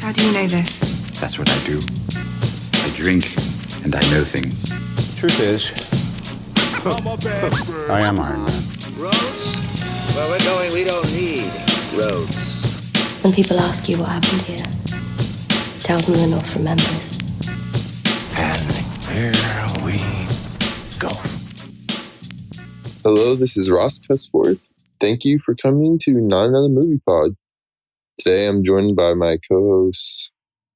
How do you know this? That's what I do. I drink and I know things. Truth is, I am Iron Man. Roads? Where we're going, we don't need roads. When people ask you what happened here, tell them the North remembers. and here we go. Hello, this is Ross Cusforth. Thank you for coming to Not Another Movie Pod. Today I'm joined by my co-hosts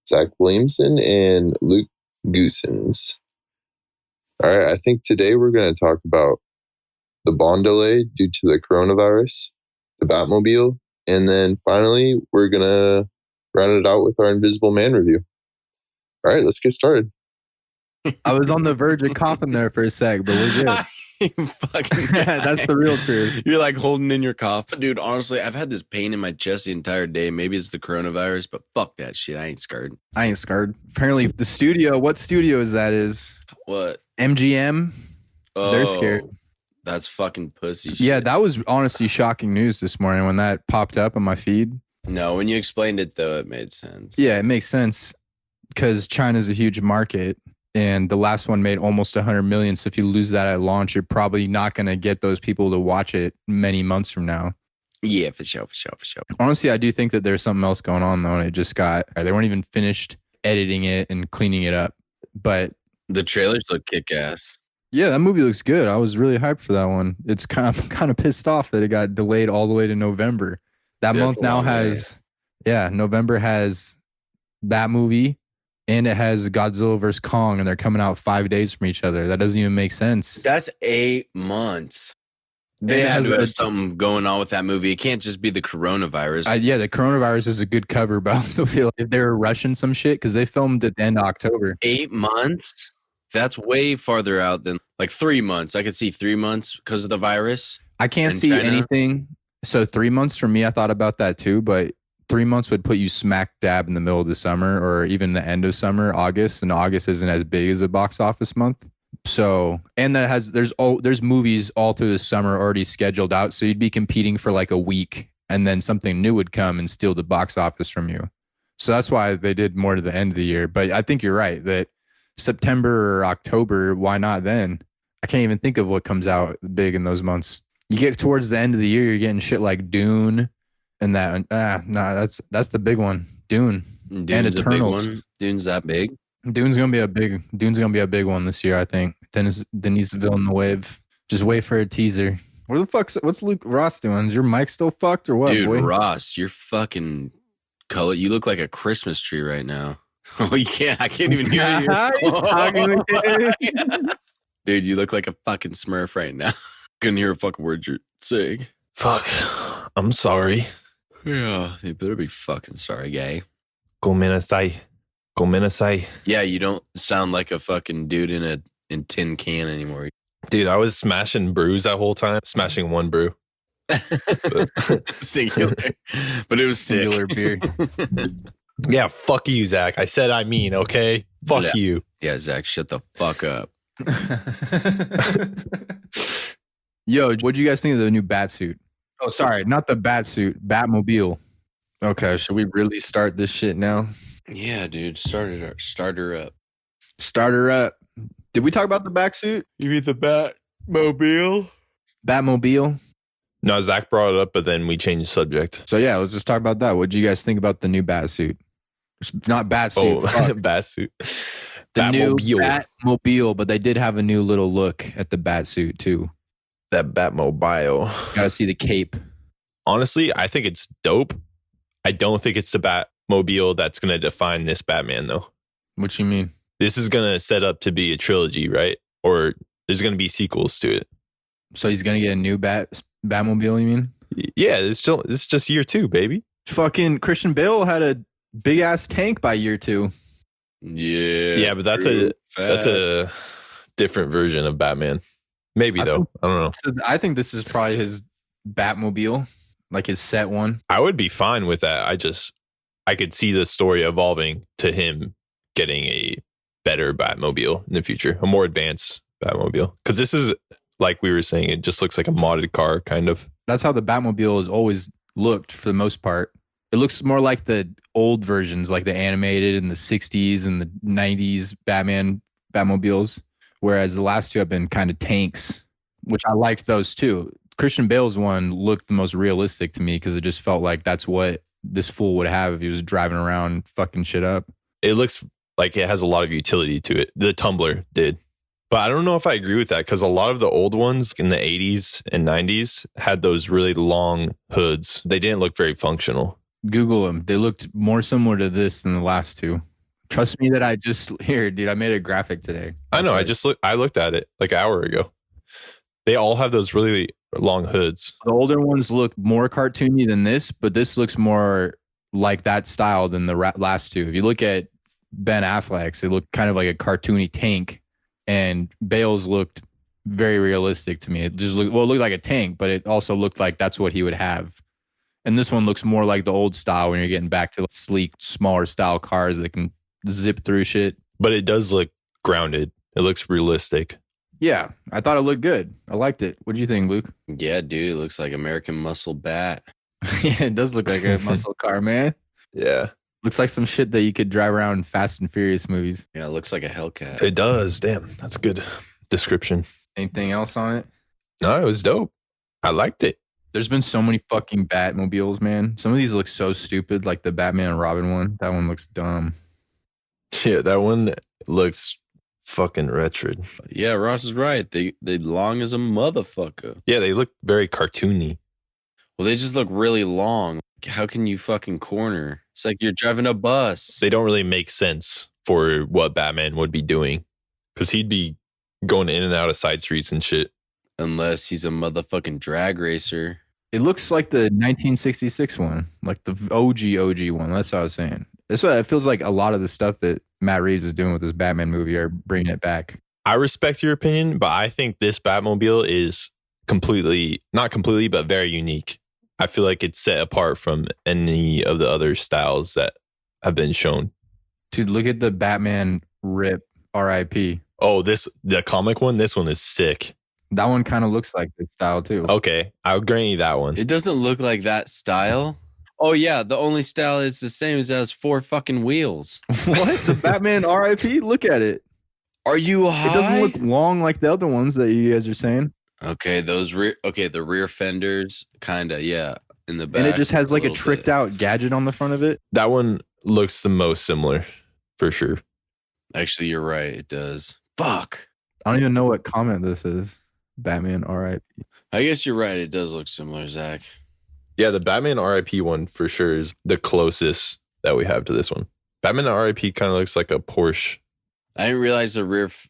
Zach Williamson and Luke Goosens. All right, I think today we're going to talk about the Bond delay due to the coronavirus, the Batmobile, and then finally we're going to round it out with our Invisible Man review. All right, let's get started. I was on the verge of coughing there for a sec, but we're good. Fucking That's the real truth. You're like holding in your cough. Dude, honestly, I've had this pain in my chest the entire day. Maybe it's the coronavirus, but fuck that shit. I ain't scared. I ain't scared. Apparently, the studio, what studio is that? Is What? MGM? Oh, They're scared. That's fucking pussy shit. Yeah, that was honestly shocking news this morning when that popped up on my feed. No, when you explained it, though, it made sense. Yeah, it makes sense because China's a huge market. And the last one made almost 100 million. So if you lose that at launch, you're probably not going to get those people to watch it many months from now. Yeah, for sure. Honestly, I do think that there's something else going on, though. And it just they weren't even finished editing it and cleaning it up. But The trailers look kick-ass. yeah, that movie looks good. I was really hyped for that one. It's kind of pissed off that it got delayed all the way to November. That Yeah, month it's a now long way. has, November has that movie. And it has Godzilla vs. Kong, and they're coming out 5 days from each other. That doesn't even make sense. That's 8 months. They And it had has to have the- something going on with that movie. It can't just be the coronavirus. Yeah, the coronavirus is a good cover, but I also feel like if they were rushing some shit because they filmed at the end of October. 8 months? That's way farther out than like 3 months. I could see 3 months because of the virus. I can't In see China? anything. So 3 months for me, I thought about that too, but 3 months would put you smack dab in the middle of the summer or even the end of summer, August, and August isn't as big as a box office month. So, and that has there's movies all through the summer already scheduled out, so you'd be competing for like a week, and then something new would come and steal the box office from you. So that's why they did more to the end of the year. But I think you're right that September or October, why not then? I can't even think of what comes out big in those months. You get towards the end of the year, you're getting shit like Dune. And that's the big one. Dune Dune's and a big Eternals. one. Dune's that big. Dune's gonna be a big one this year, I think. Denis Villeneuve. Just wait for a teaser. What's Luke Ross doing? Is your mic still fucked or what? Dude, boy? Ross, you're fucking color. You look like a Christmas tree right now. Oh, you can't. I can't even hear you. He's talking again. Dude, you look like a fucking Smurf right now. Couldn't hear a fucking word you're saying. Fuck. I'm sorry. Yeah, you better be fucking sorry, gay. Gomenasai. Yeah, you don't sound like a fucking dude in a tin can anymore. Dude, I was smashing brews that whole time. Smashing one brew. Singular. But it was sick. Singular beer. Yeah, fuck you, Zach. I said I mean, okay? Fuck Yeah. you. Yeah, Zach, shut the fuck up. Yo, what'd you guys think of the new bat suit? Oh, sorry, not the bat suit, Batmobile. Okay, should we really start this shit now? Yeah, dude, start her up. Start her up. Did we talk about the back suit? You mean the Batmobile? Batmobile? No, Zach brought it up, but then we changed the subject. So yeah, let's just talk about that. What did you guys think about the new bat suit? Not bat suit. Oh, fuck. bat suit. The new Batmobile. Batmobile, but they did have a new little look at the bat suit too. That Batmobile. Gotta see the cape. Honestly, I think it's dope. I don't think it's the Batmobile that's going to define this Batman, though. What you mean? This is going to set up to be a trilogy, right? Or there's going to be sequels to it. So he's gonna get a new Batmobile, you mean? Yeah, it's just year 2, baby. Fucking Christian Bale had a big ass tank by year 2. Yeah. Yeah, but that's a different version of Batman. Maybe I though. think- I don't know. So I think this is probably his Batmobile, like his set one. I would be fine with that. I could see the story evolving to him getting a better Batmobile in the future, a more advanced Batmobile. Because this is, like we were saying, it just looks like a modded car, kind of. That's how the Batmobile has always looked for the most part. It looks more like the old versions, like the animated in the 60s and the 90s Batmobiles. Whereas the last two have been kind of tanks, which I liked those too. Christian Bale's one looked the most realistic to me because it just felt like that's what this fool would have if he was driving around fucking shit up. It looks like it has a lot of utility to it. The Tumbler did. But I don't know if I agree with that because a lot of the old ones in the 80s and 90s had those really long hoods. They didn't look very functional. Google them. They looked more similar to this than the last two. Trust me that I just here, dude. I made a graphic today. I know. I looked at it like an hour ago. They all have those really long hoods. The older ones look more cartoony than this, but this looks more like that style than the last two. If you look at Ben Affleck's, it looked kind of like a cartoony tank, and Bale's looked very realistic to me. It looked like a tank, but it also looked like that's what he would have. And this one looks more like the old style when you're getting back to sleek, smaller style cars that can zip through shit. But it does look grounded. It looks realistic. Yeah, I thought it looked good. I liked it. What do you think, Luke? Yeah, dude, it looks like American Muscle Bat. Yeah, it does look like a muscle car, man. Yeah. Looks like some shit that you could drive around in Fast and Furious movies. Yeah, it looks like a Hellcat. It does. Damn, that's a good description. Anything else on it? No, it was dope. I liked it. There's been so many fucking Batmobiles, man. Some of these look so stupid, like the Batman and Robin one. That one looks dumb. Yeah, that one looks fucking retro. Yeah, Ross is right. They long as a motherfucker. Yeah, they look very cartoony. Well, they just look really long. How can you fucking corner? It's like you're driving a bus. They don't really make sense for what Batman would be doing because he'd be going in and out of side streets and shit. Unless he's a motherfucking drag racer. It looks like the 1966 one, like the OG one. That's what I was saying. That's why it feels like a lot of the stuff that Matt Reeves is doing with this Batman movie are bringing it back. I respect your opinion, but I think this Batmobile is not completely, but very unique. I feel like it's set apart from any of the other styles that have been shown. Dude, look at the Batman Rip RIP. Oh, the comic one? This one is sick. That one kind of looks like this style too. Okay, I'll grant you that one. It doesn't look like that style. Oh yeah, the only style is the same as it has 4 fucking wheels. What? The Batman RIP? Look at it. Are you high? It doesn't look long like the other ones that you guys are saying. Okay, the rear fenders, kinda, yeah. In the back. And it just has like a tricked out gadget on the front of it. That one looks the most similar, for sure. Actually, you're right, it does. Fuck. I don't even know what comment this is. Batman RIP. I guess you're right, it does look similar, Zach. Yeah, the Batman RIP one for sure is the closest that we have to this one. Batman RIP kind of looks like a Porsche. I didn't realize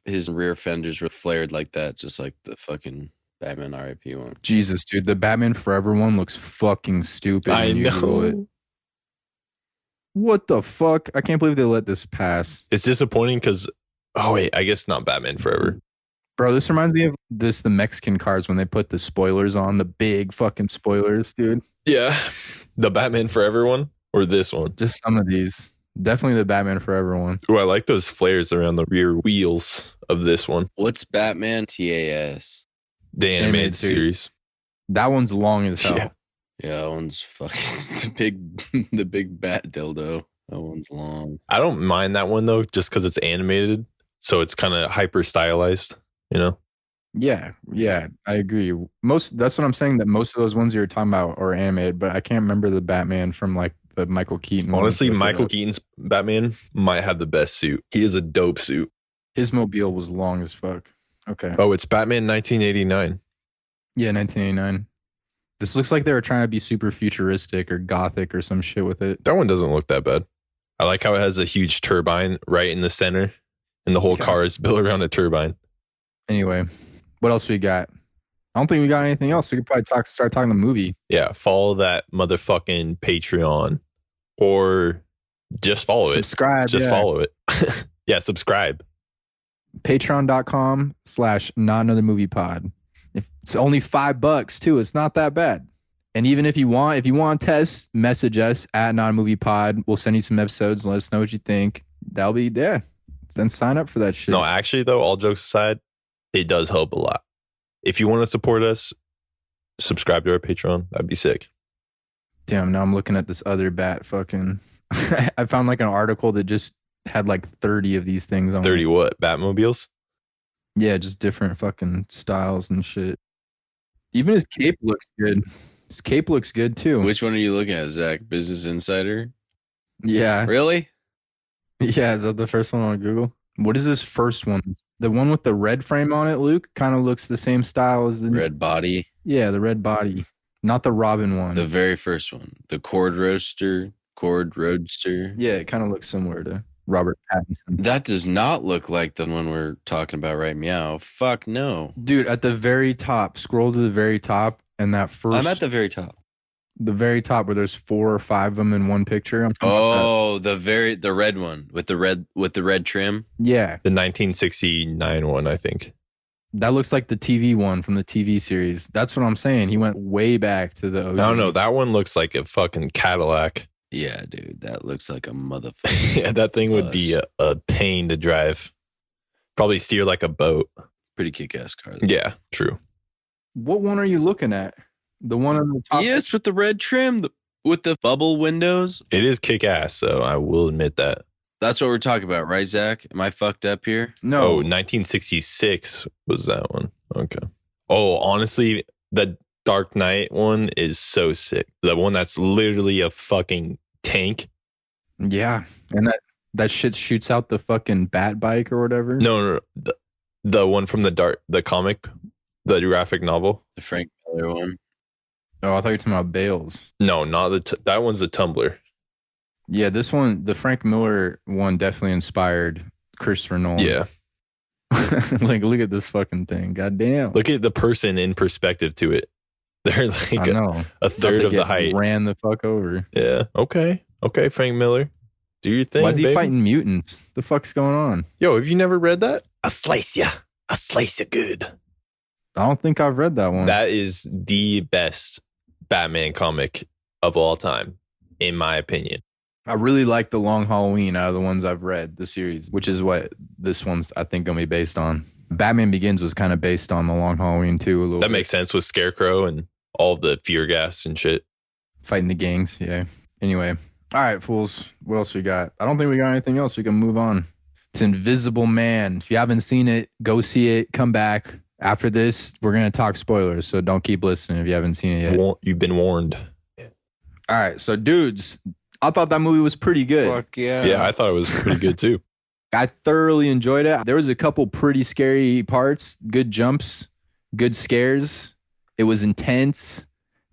his rear fenders were flared like that, just like the fucking Batman RIP one. Jesus, dude, the Batman Forever one looks fucking stupid. I know. What the fuck? I can't believe they let this pass. It's disappointing because, oh wait, I guess not Batman Forever. Bro, this reminds me of the Mexican cars when they put the spoilers on, the big fucking spoilers, dude. Yeah, the Batman Forever one or this one? Just some of these. Definitely the Batman Forever one. Oh, I like those flares around the rear wheels of this one. What's Batman TAS? The animated series. That one's long as hell. Yeah, that one's fucking the big bat dildo. That one's long. I don't mind that one though, just because it's animated, so it's kind of hyper stylized, you know? Yeah, I agree. That's what I'm saying, that most of those ones you were talking about are animated, but I can't remember the Batman from like the Michael Keaton. Honestly, Michael Keaton's Batman might have the best suit. He is a dope suit. His mobile was long as fuck. Okay. Oh, it's Batman 1989. Yeah, 1989. This looks like they were trying to be super futuristic or gothic or some shit with it. That one doesn't look that bad. I like how it has a huge turbine right in the center, and the whole car is built around a turbine. Anyway, what else we got? I don't think we got anything else. We could probably start talking the movie. Yeah, follow that motherfucking Patreon, or just follow it. Subscribe. Just follow it. Yeah, subscribe. Patreon.com/notanothermoviepod. If it's only $5 too, it's not that bad. And even if you want to test, message us at notamoviepod. We'll send you some episodes and let us know what you think. That'll be there. Then sign up for that shit. No, actually though, all jokes aside, it does help a lot. If you want to support us, subscribe to our Patreon. That'd be sick. Damn, now I'm looking at this other bat fucking. I found like an article that just had like 30 of these things on 30 it. what? Batmobiles? Yeah, just different fucking styles and shit. Even his cape looks good. His cape looks good too. Which one are you looking at, Zach? Business Insider? Yeah. Really? Yeah, is that the first one on Google? What is this first one? The one with the red frame on it, Luke, kind of looks the same style as the Red body. Yeah, the red body. Not the Robin one. The very first one. The Cord Roadster. Yeah, it kind of looks similar to Robert Pattinson. That does not look like the one we're talking about right meow. Fuck no. Dude, at the very top, scroll to the very top, and that first I'm at the very top. the very top where there's 4 or 5 of them in one picture. I'm talking about Oh, the red one with the red trim. that. Yeah, The 1969 one, I think. that looks like the TV one from the TV series. That's what I'm saying. He went way back to the OG. I don't know. That one looks like a fucking Cadillac. Yeah, dude, that looks like a motherfucker. Yeah, that thing would be a pain to drive. Probably steer like a boat. Pretty kick-ass car. Though. Yeah, true. What one are you looking at? The one on the top? Yes, with the red trim, with the bubble windows. It is kick ass, so I will admit that. That's what we're talking about, right, Zach? Am I fucked up here? No. Oh, 1966 was that one. Okay. Oh, honestly, the Dark Knight one is so sick. The one that's literally a fucking tank. Yeah, and that shit shoots out the fucking bat bike or whatever. No. The one from the comic, the graphic novel. The Frank Miller one. Oh, I thought you were talking about Bales. No, not that one's a Tumblr. Yeah, this one, the Frank Miller one, definitely inspired Christopher Nolan. Yeah. Like, look at this fucking thing. God damn. Look at the person in perspective to it. They're like I know. a third About to of the get height. Ran the fuck over. Yeah. Okay, Frank Miller. Do your thing. Why is he baby. fighting mutants? The fuck's going on? Yo, have you never read that? I'll slice ya. I'll slice ya good. I don't think I've read that one. That is the best Batman comic of all time, in my opinion. I really like The Long Halloween out of the ones I've read, the series, which is what this one's, I think, going to be based on. Batman Begins was kind of based on The Long Halloween, too, a little That bit. makes sense with Scarecrow and all the fear gas and shit. Fighting the gangs, yeah. Anyway. All right, fools. What else we got? I don't think we got anything else. We can move on. It's Invisible Man. If you haven't seen it, go see it. Come back. After this, we're going to talk spoilers, so don't keep listening if you haven't seen it yet. You've been warned. All right, so dudes, I thought that movie was pretty good. Fuck yeah. Yeah, I thought it was pretty good too. I thoroughly enjoyed it. There was a couple pretty scary parts, good jumps, good scares. It was intense.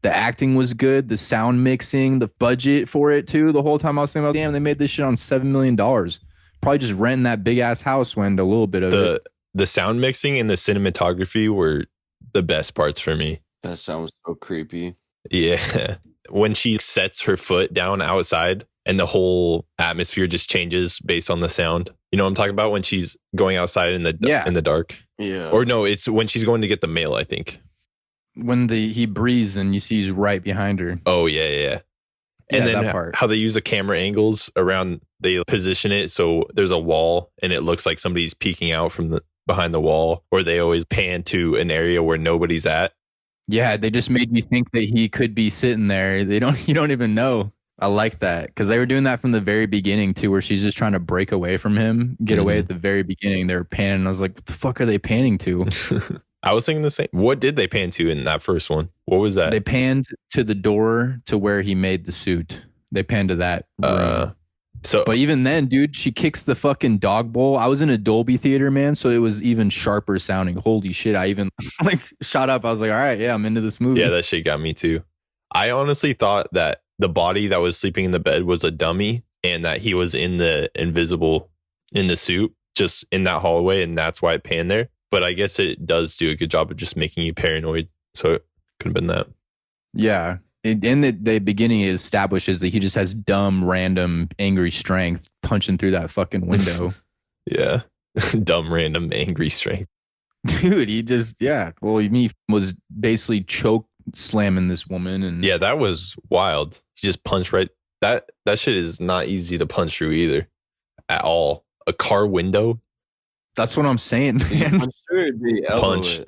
The acting was good. The sound mixing, the budget for it too. The whole time I was thinking about, damn, they made this shit on $7 million. Probably just renting that big ass house went a little bit of it. The sound mixing and the cinematography were the best parts for me. That sounds so creepy. Yeah. When she sets her foot down outside and the whole atmosphere just changes based on the sound. You know what I'm talking about? When she's going outside in the dark. Yeah. Or no, it's when she's going to get the mail, I think. When he breathes and you see he's right behind her. Oh, yeah. And Yeah, then that part. how they use the camera angles around, they position it so there's a wall and it looks like somebody's peeking out from behind the wall, or they always pan to an area where nobody's at. Yeah, they just made you think that he could be sitting there. You don't even know. I like that because they were doing that from the very beginning too, where she's just trying to break away from him, get away at the very beginning. They were panning. I was like, what the fuck are they panning to? I was thinking the same. What did they pan to in that first one? What was that? They panned to the door to where he made the suit. They panned to that room. But even then, dude, she kicks the fucking dog bowl. I was in a Dolby theater, man, so it was even sharper sounding. Holy shit. I even like shot up. I was like, all right, yeah, I'm into this movie. Yeah, that shit got me too. I honestly thought that the body that was sleeping in the bed was a dummy and that he was in the suit, just in that hallway, and that's why it panned there. But I guess it does do a good job of just making you paranoid. So it could have been that. Yeah. In the beginning, it establishes that he just has dumb, random, angry strength punching through that fucking window. Yeah. Dumb, random, angry strength. Dude, he just, yeah. Well, he was basically choke slamming this woman. And Yeah, that was wild. He just punched right. That shit is not easy to punch through either. At all. A car window. that's what I'm saying, man. Punch.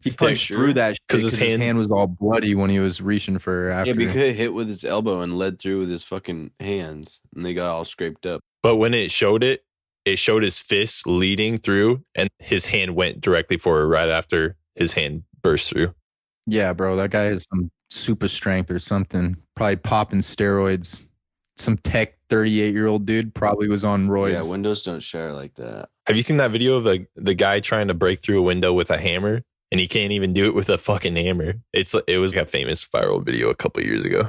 He punched sure. through that shit 'Cause because his his hand was all bloody when he was reaching for her after. Yeah, but he could have hit with his elbow and led through with his fucking hands, and they got all scraped up. But when it showed his fist leading through, and his hand went directly for her right after his hand burst through. Yeah, bro, that guy has some super strength or something. Probably popping steroids. Some tech 38-year-old dude probably was on roids. Yeah, windows don't share like that. Have you seen that video of the guy trying to break through a window with a hammer, and he can't even do it with a fucking hammer? It was like a famous viral video a couple of years ago.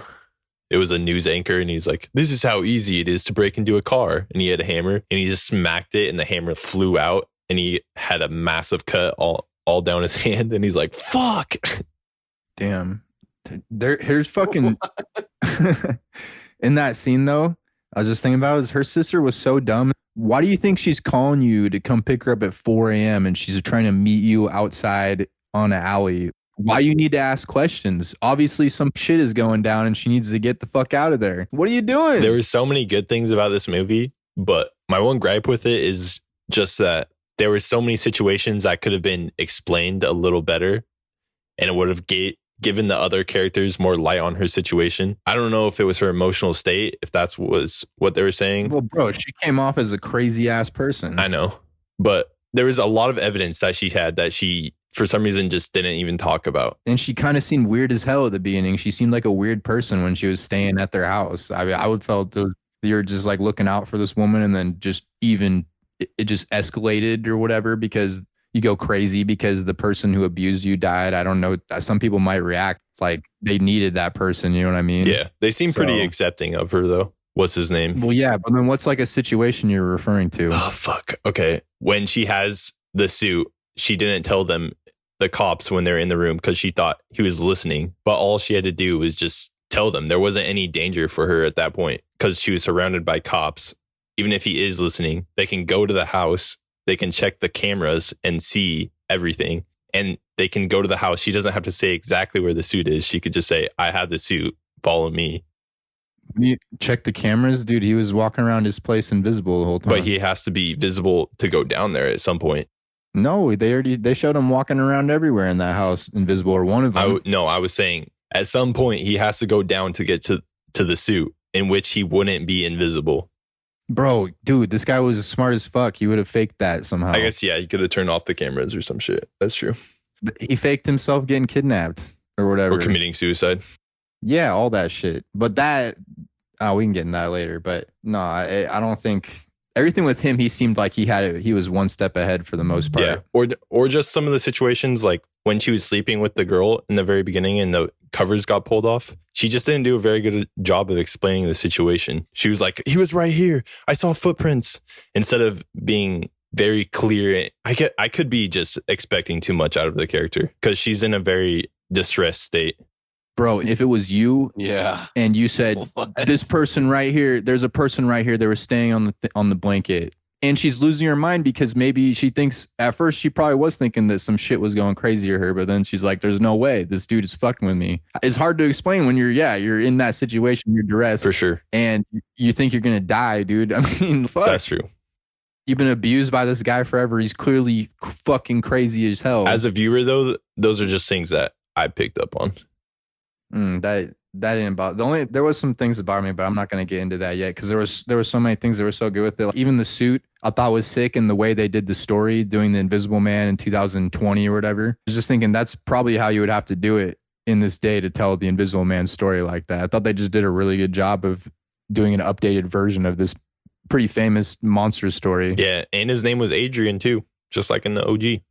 It was a news anchor, and he's like, "This is how easy it is to break into a car." And he had a hammer, and he just smacked it, and the hammer flew out, and he had a massive cut all down his hand, and he's like, "Fuck." Damn. Here's fucking in that scene though, I was just thinking about is her sister was so dumb. Why do you think she's calling you to come pick her up at 4 a.m. and she's trying to meet you outside on an alley? Why you need to ask questions? Obviously some shit is going down and she needs to get the fuck out of there. What are you doing? There were so many good things about this movie, but my one gripe with it is just that there were so many situations that could have been explained a little better, and it would have given the other characters more light on her situation. I don't know if it was her emotional state, if that's was what they were saying. Well, bro, she came off as a crazy ass person. I know, but there was a lot of evidence that she had that she, for some reason, just didn't even talk about. And she kind of seemed weird as hell at the beginning. She seemed like a weird person when she was staying at their house. I mean, I would felt you're just like looking out for this woman, and then just even it just escalated or whatever because you go crazy because the person who abused you died. I don't know. Some people might react like they needed that person. You know what I mean? Yeah, they seem pretty accepting of her though. What's his name? Well, yeah, but then what's like a situation you're referring to? Oh, fuck. Okay. When she has the suit, she didn't tell them, the cops, when they're in the room because she thought he was listening. But all she had to do was just tell them. There wasn't any danger for her at that point because she was surrounded by cops. Even if he is listening, they can go to the house, they can check the cameras and see everything. And they can go to the house. She doesn't have to say exactly where the suit is. She could just say, "I have the suit. Follow me." You check the cameras, dude. He was walking around his place invisible the whole time. But he has to be visible to go down there at some point. No, they showed him walking around everywhere in that house, invisible, or one of them. I was saying at some point he has to go down to get to the suit, in which he wouldn't be invisible. Bro, dude, this guy was smart as fuck. He would have faked that somehow. I guess, yeah, he could have turned off the cameras or some shit. That's true. He faked himself getting kidnapped or whatever. Or committing suicide. Yeah, all that shit. But that, we can get in that later. But no, I don't think everything with him. He seemed like he was one step ahead for the most part. Yeah, or just some of the situations like when she was sleeping with the girl in the very beginning and the covers got pulled off. She just didn't do a very good job of explaining the situation. She was like, "He was right here. I saw footprints," instead of being very clear. I could be just expecting too much out of the character because she's in a very distressed state. Bro, if it was you, Yeah. and you said this person right here, there's a person right here, they were staying on the blanket, and she's losing her mind because maybe she thinks at first she probably was thinking that some shit was going crazy to her, but then she's like, "There's no way this dude is fucking with me." It's hard to explain when you're in that situation, you're duress For sure. and you think you're gonna die, dude. I mean, fuck. That's true. You've been abused by this guy forever. He's clearly fucking crazy as hell. As a viewer, though, those are just things that I picked up on. That didn't bother. There was some things that bothered me, but I'm not going to get into that yet because there were so many things that were so good with it. Like, even the suit I thought was sick, and the way they did the story, doing the Invisible Man in 2020 or whatever. I was just thinking that's probably how you would have to do it in this day to tell the Invisible Man story like that. I thought they just did a really good job of doing an updated version of this pretty famous monster story. Yeah, and his name was Adrian too, just like in the OG.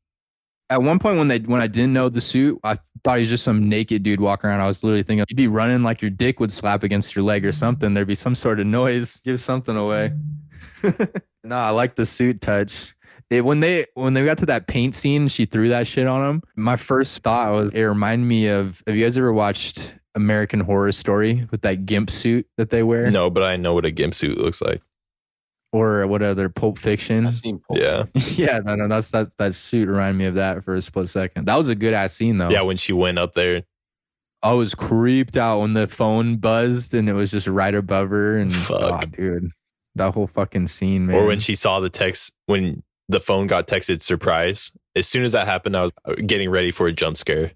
At one point when I didn't know the suit, I thought he was just some naked dude walking around. I was literally thinking you'd be running like your dick would slap against your leg or something. There'd be some sort of noise. Give something away. No, I like the suit touch. When they got to that paint scene, she threw that shit on him. My first thought was it reminded me of, have you guys ever watched American Horror Story with that gimp suit that they wear? No, but I know what a gimp suit looks like. Or what other Pulp Fiction? I've seen Pulp. Yeah. Yeah, no, that suit reminded me of that for a split second. That was a good ass scene though. Yeah, when she went up there. I was creeped out when the phone buzzed and it was just right above her. And Fuck. oh, dude, that whole fucking scene, man. Or when she saw the text, when the phone got texted surprise. As soon as that happened, I was getting ready for a jump scare.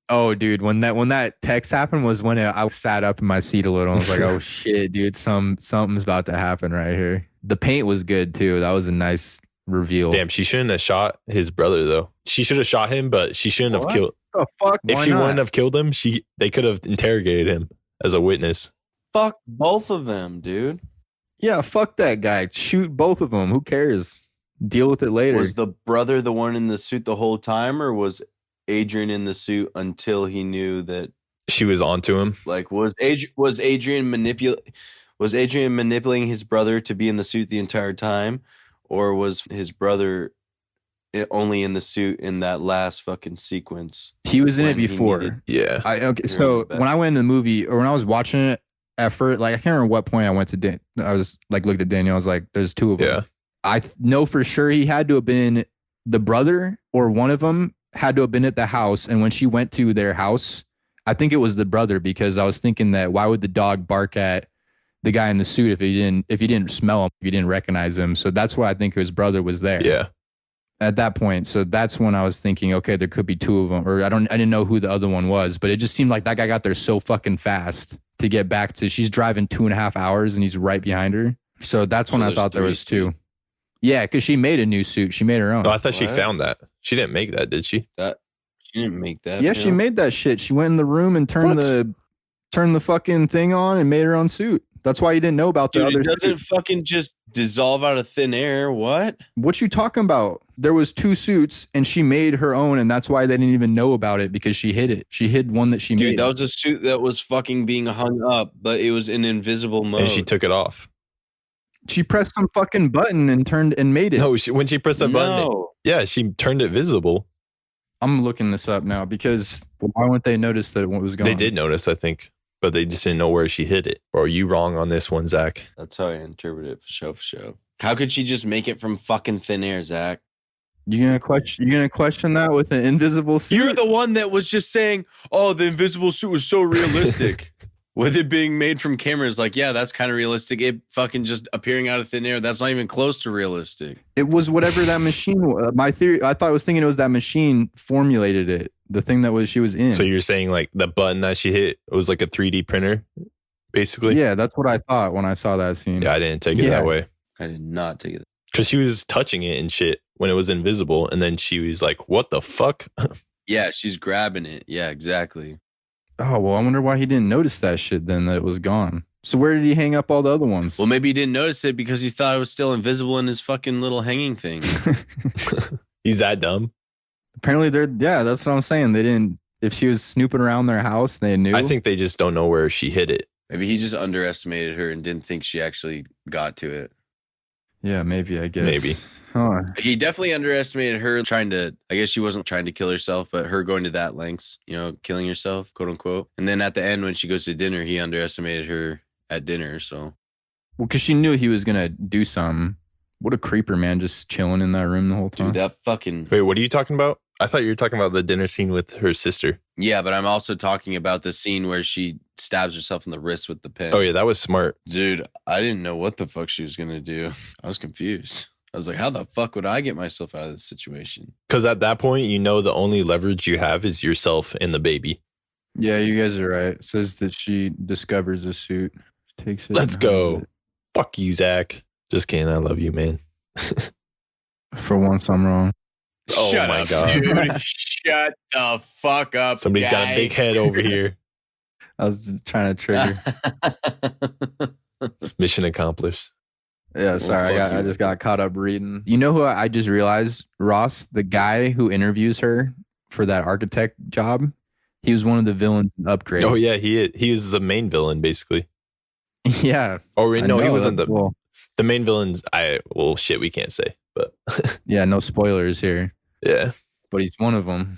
Oh, dude, when that text happened was when I sat up in my seat a little. I was like, oh shit, dude, something's about to happen right here. The paint was good too. That was a nice reveal. Damn, she shouldn't have shot his brother though. She should have shot him, but she shouldn't have killed. The fuck? If she wouldn't have killed him, they could have interrogated him as a witness. Fuck both of them, dude. Yeah, fuck that guy. Shoot both of them. Who cares? Deal with it later. Was the brother the one in the suit the whole time, or was Adrian in the suit until he knew that she was onto him? Like, was Adrian manipulating his brother to be in the suit the entire time, or was his brother only in the suit in that last fucking sequence? He was in it before. Yeah. Okay. So when I went in the movie, or when I was watching it at first, like I can't remember what point I went to. I was like, looked at Daniel. I was like, "There's two of them." Yeah. I know for sure he had to have been the brother, or one of them had to have been at the house. And when she went to their house, I think it was the brother, because I was thinking that why would the dog bark at the guy in the suit if he didn't smell him, if he didn't recognize him? So that's why I think his brother was there. Yeah. At that point. So that's when I was thinking, okay, there could be two of them, or I didn't know who the other one was, but it just seemed like that guy got there so fucking fast to get back to, she's driving 2.5 hours and he's right behind her. So that's when I thought there was two. Yeah, because she made a new suit. She made her own. No, I thought she found that. She didn't make that, did she? She didn't make that. Yeah, she made that shit. She went in the room and turned the fucking thing on and made her own suit. That's why you didn't know about the other. It doesn't fucking just dissolve out of thin air. What? What you talking about? There was two suits and she made her own, and that's why they didn't even know about it, because she hid it. She hid one that she made. Dude, that was a suit that was fucking being hung up, but it was in invisible mode. And she took it off. She pressed some fucking button and turned and made it. No, when she pressed that button, yeah, she turned it visible. I'm looking this up now, because why wouldn't they notice that it was gone? They did notice, I think, but they just didn't know where she hid it. Or are you wrong on this one, Zach? That's how I interpret it, for sure. How could she just make it from fucking thin air, Zach? You gonna question that with an invisible suit? You're the one that was just saying, "Oh, the invisible suit was so realistic." With it being made from cameras, like, yeah, that's kind of realistic. It fucking just appearing out of thin air, that's not even close to realistic. It was whatever that machine was. My theory, I was thinking it was that machine formulated it. The thing that she was in. So you're saying like the button that she hit was like a 3D printer, basically? Yeah, that's what I thought when I saw that scene. Yeah, I didn't take it that way. I did not take it. Because she was touching it and shit when it was invisible. And then she was like, what the fuck? Yeah, she's grabbing it. Yeah, exactly. Oh, well, I wonder why he didn't notice that shit then, that it was gone. So where did he hang up all the other ones? Well, maybe he didn't notice it because he thought it was still invisible in his fucking little hanging thing. He's that dumb. Apparently that's what I'm saying. They didn't, if she was snooping around their house, they knew. I think they just don't know where she hid it. Maybe he just underestimated her and didn't think she actually got to it. Yeah, maybe, I guess. Maybe. Huh. He definitely underestimated her I guess she wasn't trying to kill herself, but her going to that lengths, killing herself, quote unquote. And then at the end, when she goes to dinner, he underestimated her at dinner. So, well, because she knew he was going to do something. What a creeper, man, just chilling in that room the whole time. Dude, that fucking... Wait, what are you talking about? I thought you were talking about the dinner scene with her sister. Yeah, but I'm also talking about the scene where she stabs herself in the wrist with the pen. Oh, yeah, that was smart. Dude, I didn't know what the fuck she was going to do. I was confused. I was like, how the fuck would I get myself out of this situation? Because at that point, the only leverage you have is yourself and the baby. Yeah, you guys are right. It says that she discovers a suit. Takes it. Let's go. Fuck you, Zach. Just kidding. I love you, man. For once, I'm wrong. Oh, Shut my up, God. Dude. Shut the fuck up. Somebody's got a big head over here. I was just trying to trigger. Mission accomplished. Yeah, sorry. I just got caught up reading. You know who I just realized, Ross, the guy who interviews her for that architect job, he was one of the villains in Upgrade. Oh, yeah. He is the main villain, basically. Yeah. Oh, no, he wasn't cool. The main villains. Shit, we can't say. But yeah, no spoilers here. Yeah. But he's one of them.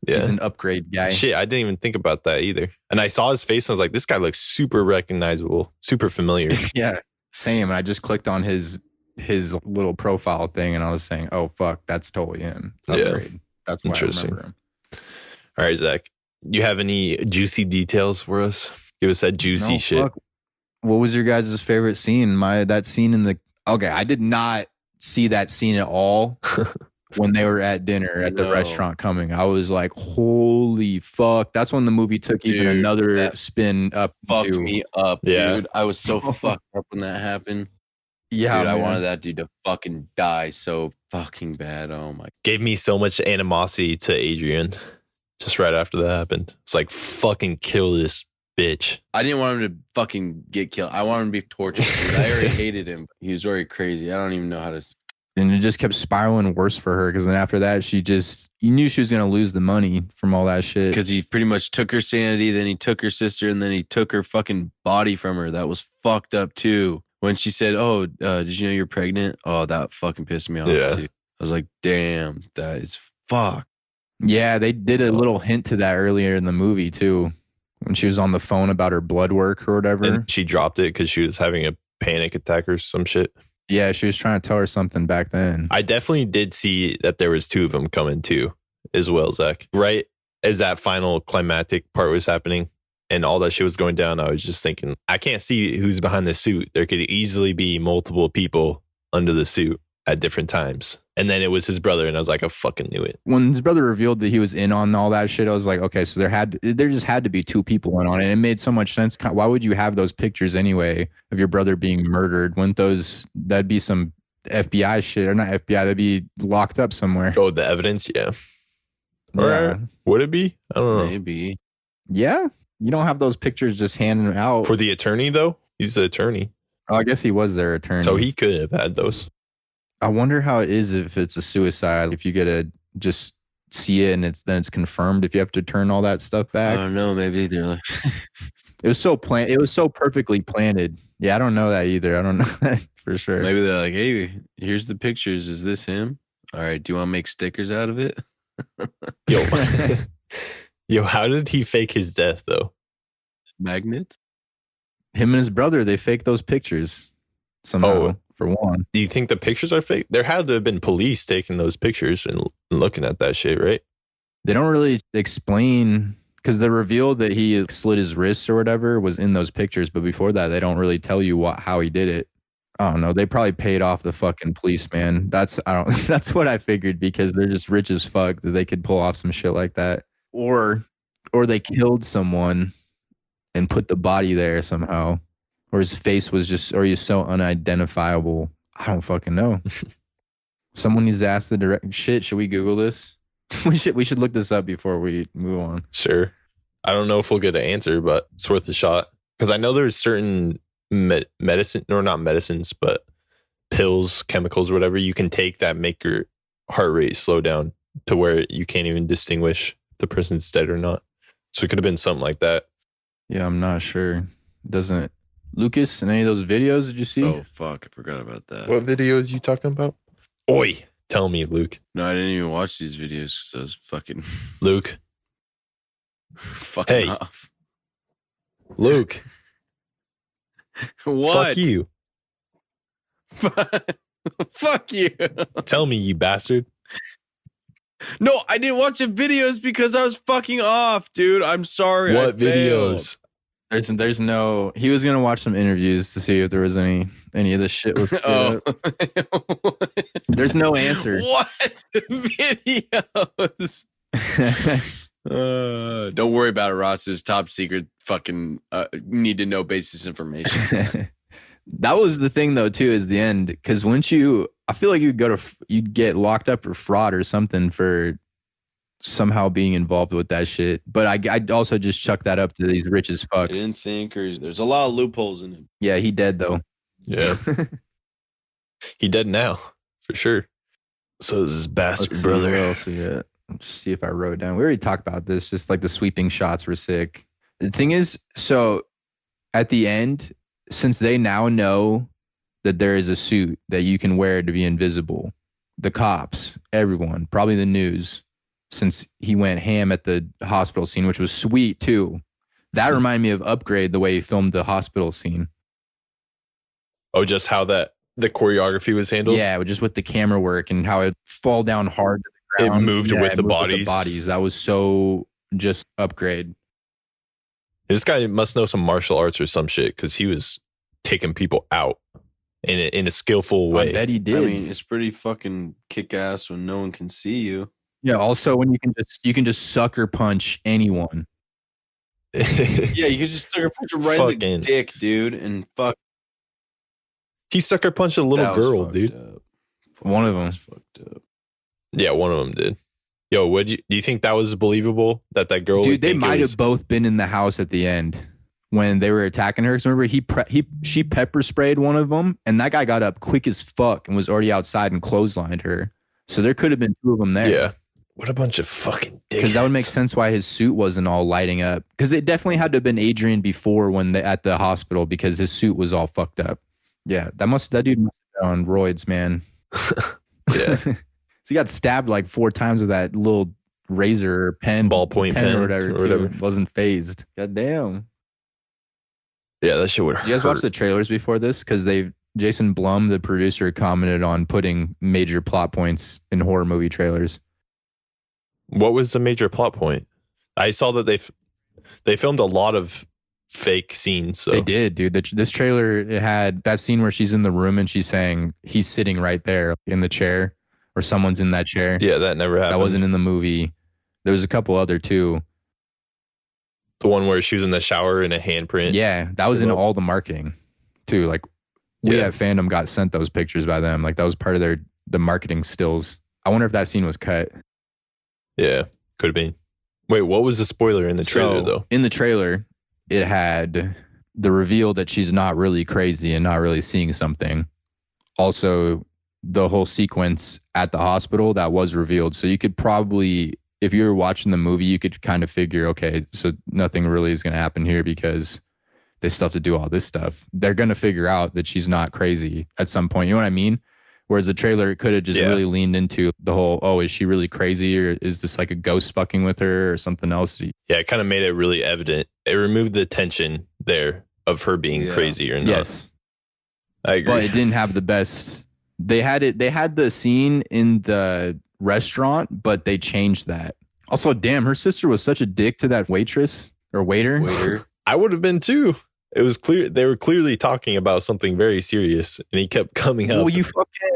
Yeah. He's an Upgrade guy. Shit, I didn't even think about that either. And I saw his face and I was like, this guy looks super recognizable, super familiar. Yeah. Same. And I just clicked on his little profile thing and I was saying, oh, fuck, that's totally him. Upgrade. Yeah. That's why I remember him. All right, Zach. You have any juicy details for us? Give us that juicy shit. Fuck. What was your guys' favorite scene? That scene in the... Okay, I did not see that scene at all when they were at dinner at the No. restaurant coming. I was like, holy fuck. That's when the movie took even Dude, another that spin up. Fucked to, me up, Yeah. dude. I was so fucked up when that happened. Yeah, Dude, I man. wanted that dude to fucking die so fucking bad. Oh my. Gave me so much animosity to Adrian just right after that happened. It's like, fucking kill this bitch. I didn't want him to fucking get killed. I wanted him to be tortured. Dude. I already hated him. He was already crazy. I don't even know how to. And it just kept spiraling worse for her because then after that, you knew she was going to lose the money from all that shit. Because he pretty much took her sanity, then he took her sister, and then he took her fucking body from her. That was fucked up too. When she said, "Oh, did you know you're pregnant?" Oh, that fucking pissed me off Yeah. too. I was like, "Damn, that is fuck." Yeah, they did a little hint to that earlier in the movie too, when she was on the phone about her blood work or whatever. And she dropped it because she was having a panic attack or some shit. Yeah, she was trying to tell her something back then. I definitely did see that there was two of them coming too, as well, Zach. Right as that final climactic part was happening and all that shit was going down, I was just thinking, I can't see who's behind the suit. There could easily be multiple people under the suit at different times. And then it was his brother, and I was like, I fucking knew it. When his brother revealed that he was in on all that shit, I was like, okay, so there just had to be two people in on it. It made so much sense. Why would you have those pictures anyway of your brother being murdered? That'd be some FBI shit, or not FBI, that'd be locked up somewhere. Oh, the evidence? Yeah. Yeah. Or would it be? I don't know. Maybe. Yeah. You don't have those pictures just handing out. For the attorney, though? He's the attorney. Oh, I guess he was their attorney. So he could have had those. I wonder how it is if it's a suicide, if you get to just see it and it's confirmed, if you have to turn all that stuff I back. don't know. Maybe they're like, It was so it was so perfectly planted. Yeah, I don't know that either. I don't know that for sure. maybe they're like, hey, here's the pictures. Is this him? All right. Do you want to make stickers out of it? Yo, yo, how did he fake his death, though? Magnets? Him and his brother, they faked those pictures somehow, Oh. for one. Do you think the pictures are fake? There had to have been police taking those pictures and looking at that shit, right? They don't really explain, because the reveal that he slit his wrists or whatever was in those pictures, but before that, they don't really tell you how he did it. I don't know. They probably paid off the fucking policeman. That's what I figured, because they're just rich as fuck that they could pull off some shit like that. Or they killed someone and put the body there somehow. Or his face was just, or he's so unidentifiable. I don't fucking know. Someone needs to ask the direct shit. Should we Google this? We should look this up before we move on. Sure. I don't know if we'll get an answer, but it's worth a shot. Because I know there's certain medicine, or not medicines, but pills, chemicals, whatever you can take that make your heart rate slow down to where you can't even distinguish if the person's dead or not. So it could have been something like that. Yeah, I'm not sure. Doesn't Lucas in any of those videos? Did you see? Oh, fuck. I forgot about that. What videos you talking about? Oi, tell me, Luke. No, I didn't even watch these videos because I was fucking, Luke. fucking Hey. off. Luke. What? Fuck you. Fuck you. Tell me, you bastard. No, I didn't watch the videos because I was fucking off, dude. I'm sorry. What I failed. videos? There's no. He was gonna watch some interviews to see if there was any of this shit was. Oh. There's no answer. What videos? Don't worry about it, Ross. It's top secret. Fucking need to know basis information. That was the thing though too, is the end, because once I feel like you'd get locked up for fraud or something for somehow being involved with that shit. But I'd also just chuck that up to these rich as I fuck. didn't think, or there's a lot of loopholes in it. Yeah, he dead though. Yeah. He dead now, for sure. So is his bastard Let's see brother. what else we got. Let's see if I wrote it down. We already talked about this. Just like the sweeping shots were sick. The thing is, so at the end, since they now know that there is a suit that you can wear to be invisible, the cops, everyone, probably the news, since he went ham at the hospital scene, which was sweet too. That reminded me of Upgrade, the way he filmed the hospital scene. Oh, just how the choreography was handled? Yeah, just with the camera work and how it fall down hard to the It ground. moved with the bodies. That was so just Upgrade. This guy must know some martial arts or some shit because he was taking people out. in a skillful way. I bet he did. I mean, it's pretty fucking kick ass when no one can see you. Yeah. Also, when you can just sucker punch anyone. Yeah, you could just sucker punch him right in the Fucking- dick, dude, and fuck. He sucker punched a little that was girl, fucked dude. up. One of them. That's fucked up. Yeah, one of them did. Yo, do you think that was believable that girl? Dude, would they think it might was- have both been in the house at the end when they were attacking her. 'Cause remember, she pepper sprayed one of them, and that guy got up quick as fuck and was already outside and clotheslined her. So there could have been two of them there. Yeah. What a bunch of fucking dickheads. Because that would make sense why his suit wasn't all lighting up. Because it definitely had to have been Adrian before when at the hospital because his suit was all fucked up. Yeah, that dude must have been on roids, man. Yeah. So he got stabbed like 4 times with that little razor or pen, Ballpoint pen or whatever. or too. whatever. Wasn't phased. God damn. Yeah, that shit would hurt. Did you guys watch the trailers before this? Because Jason Blum, the producer, commented on putting major plot points in horror movie trailers. What was the major plot point? I saw that they filmed a lot of fake scenes. So. They did, dude. This trailer, it had that scene where she's in the room and she's saying he's sitting right there in the chair, or someone's in that chair. Yeah, that never happened. That wasn't in the movie. There was a couple other too. The one where she was in the shower in a handprint. Yeah, that was in all the marketing too. Like we at Fandom got sent those pictures by them. Like that was part of the marketing stills. I wonder if that scene was cut. Yeah, could have been. Wait, what was the spoiler in the trailer though? In the trailer, it had the reveal that she's not really crazy and not really seeing something. Also, the whole sequence at the hospital that was revealed. So you could probably, if you were watching the movie, you could kind of figure, okay, so nothing really is going to happen here because they still have to do all this stuff. They're going to figure out that she's not crazy at some point. You know what I mean? Whereas the trailer could have just really leaned into the whole, oh, is she really crazy, or is this like a ghost fucking with her or something else? Yeah, it kind of made it really evident. It removed the tension there of her being crazy or not. Yes. I agree. But it didn't have the best. They had the scene in the restaurant, but they changed that. Also, damn, her sister was such a dick to that waitress or waiter. I would have been too. It was clear they were clearly talking about something very serious, and he kept coming up. Well, you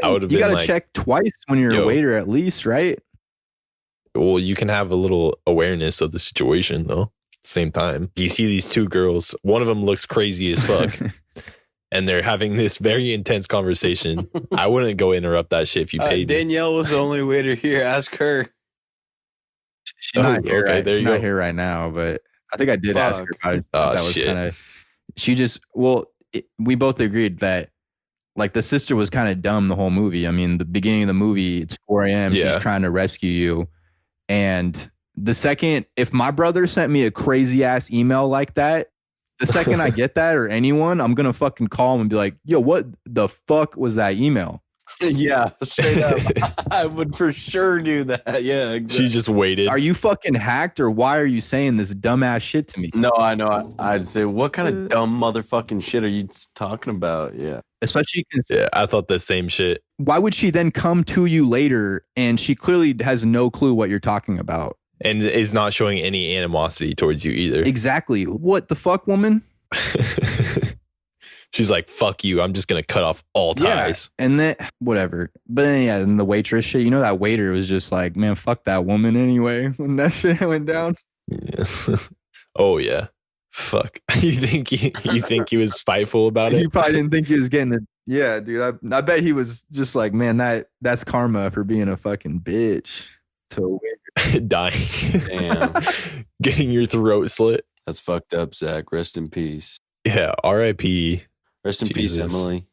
gotta like, check twice when you're a waiter, at least, right? Well, you can have a little awareness of the situation, though. At the same time, you see these two girls. One of them looks crazy as fuck, and they're having this very intense conversation. I wouldn't go interrupt that shit if you paid me. Danielle was the only waiter here. Ask her. She's not here. Okay, there she's you not go. here right now, but I think I did ask her about it. Oh, That was shit. kind of. She just we both agreed that like the sister was kind of dumb the whole movie. I mean, the beginning of the movie, it's 4 a.m. Yeah. She's trying to rescue you, and the second, if my brother sent me a crazy ass email like that, the second I get that or anyone, I'm gonna fucking call him and be like, "Yo, what the fuck was that email?" Yeah, straight up. I would for sure do that. Yeah, exactly. She just waited. Are you fucking hacked, or why are you saying this dumbass shit to me? No, I know. I'd say, what kind of dumb motherfucking shit are you talking about? Yeah. Especially because Yeah, I thought the same shit. why would she then come to you later and she clearly has no clue what you're talking about? And is not showing any animosity towards you either. Exactly. What the fuck, woman? She's like, fuck you. I'm just going to cut off all ties. Yeah. And then, whatever. But then, yeah, and the waitress shit, that waiter was just like, man, fuck that woman anyway when that shit went down. Yeah. Oh, yeah. Fuck. You think he was spiteful about it? He probably didn't think he was getting it. Yeah, dude. I bet he was just like, man, that's karma for being a fucking bitch to a waiter. Dying. Damn. Getting your throat slit. That's fucked up, Zach. Rest in peace. Yeah. R.I.P. Rest in peace, Jesus. Emily.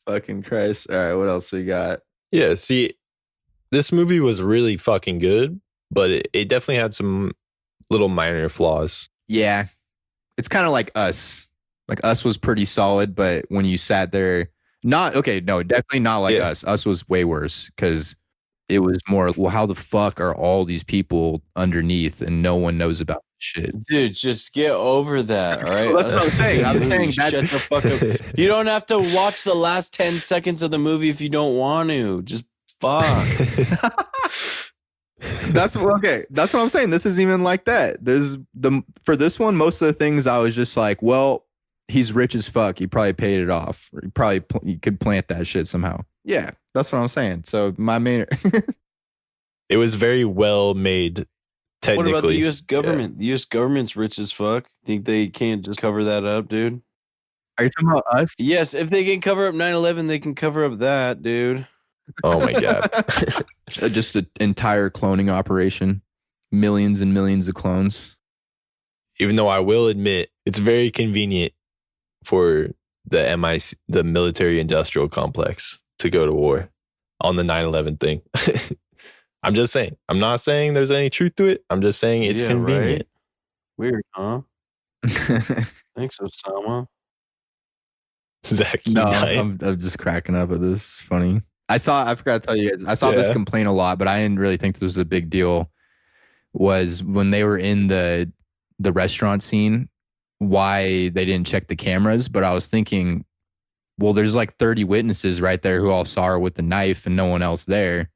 Fucking Christ. All right, what else we got? Yeah. See, this movie was really fucking good, but it definitely had some little minor flaws. Yeah. It's kind of like Us. Like Us was pretty solid, but when you sat there, definitely not like Us. Us was way worse because it was more, well, how the fuck are all these people underneath and no one knows about shit? Dude, just get over that, all right? That's what I'm saying. I'm saying that. Shut the fuck up. You don't have to watch the last 10 seconds of the movie if you don't want to. Just fuck. That's what I'm saying. This isn't even like that. For this one, most of the things I was just like, well, he's rich as fuck. He probably paid it off. Or he could plant that shit somehow. Yeah, that's what I'm saying. So my main. It was very well made. Technically, What about the U.S. government? The U.S. government's rich as fuck. Think they can't just cover that up, dude? Are you talking about us? Yes, if they can cover up 9/11, they can cover up that, dude. Oh my god. Just an entire cloning operation. Millions and millions of clones. Even though I will admit it's very convenient for the MIC, the military industrial complex, to go to war on the 9/11 thing. I'm just saying. I'm not saying there's any truth to it. I'm just saying it's convenient. Right? Weird, huh? Thanks, Osama. Zach, No, I'm just cracking up at this. It's funny. I forgot to tell you guys, I saw this complaint a lot, but I didn't really think this was a big deal. Was when they were in the restaurant scene, why they didn't check the cameras. But I was thinking, well, there's like 30 witnesses right there who all saw her with the knife and no one else there.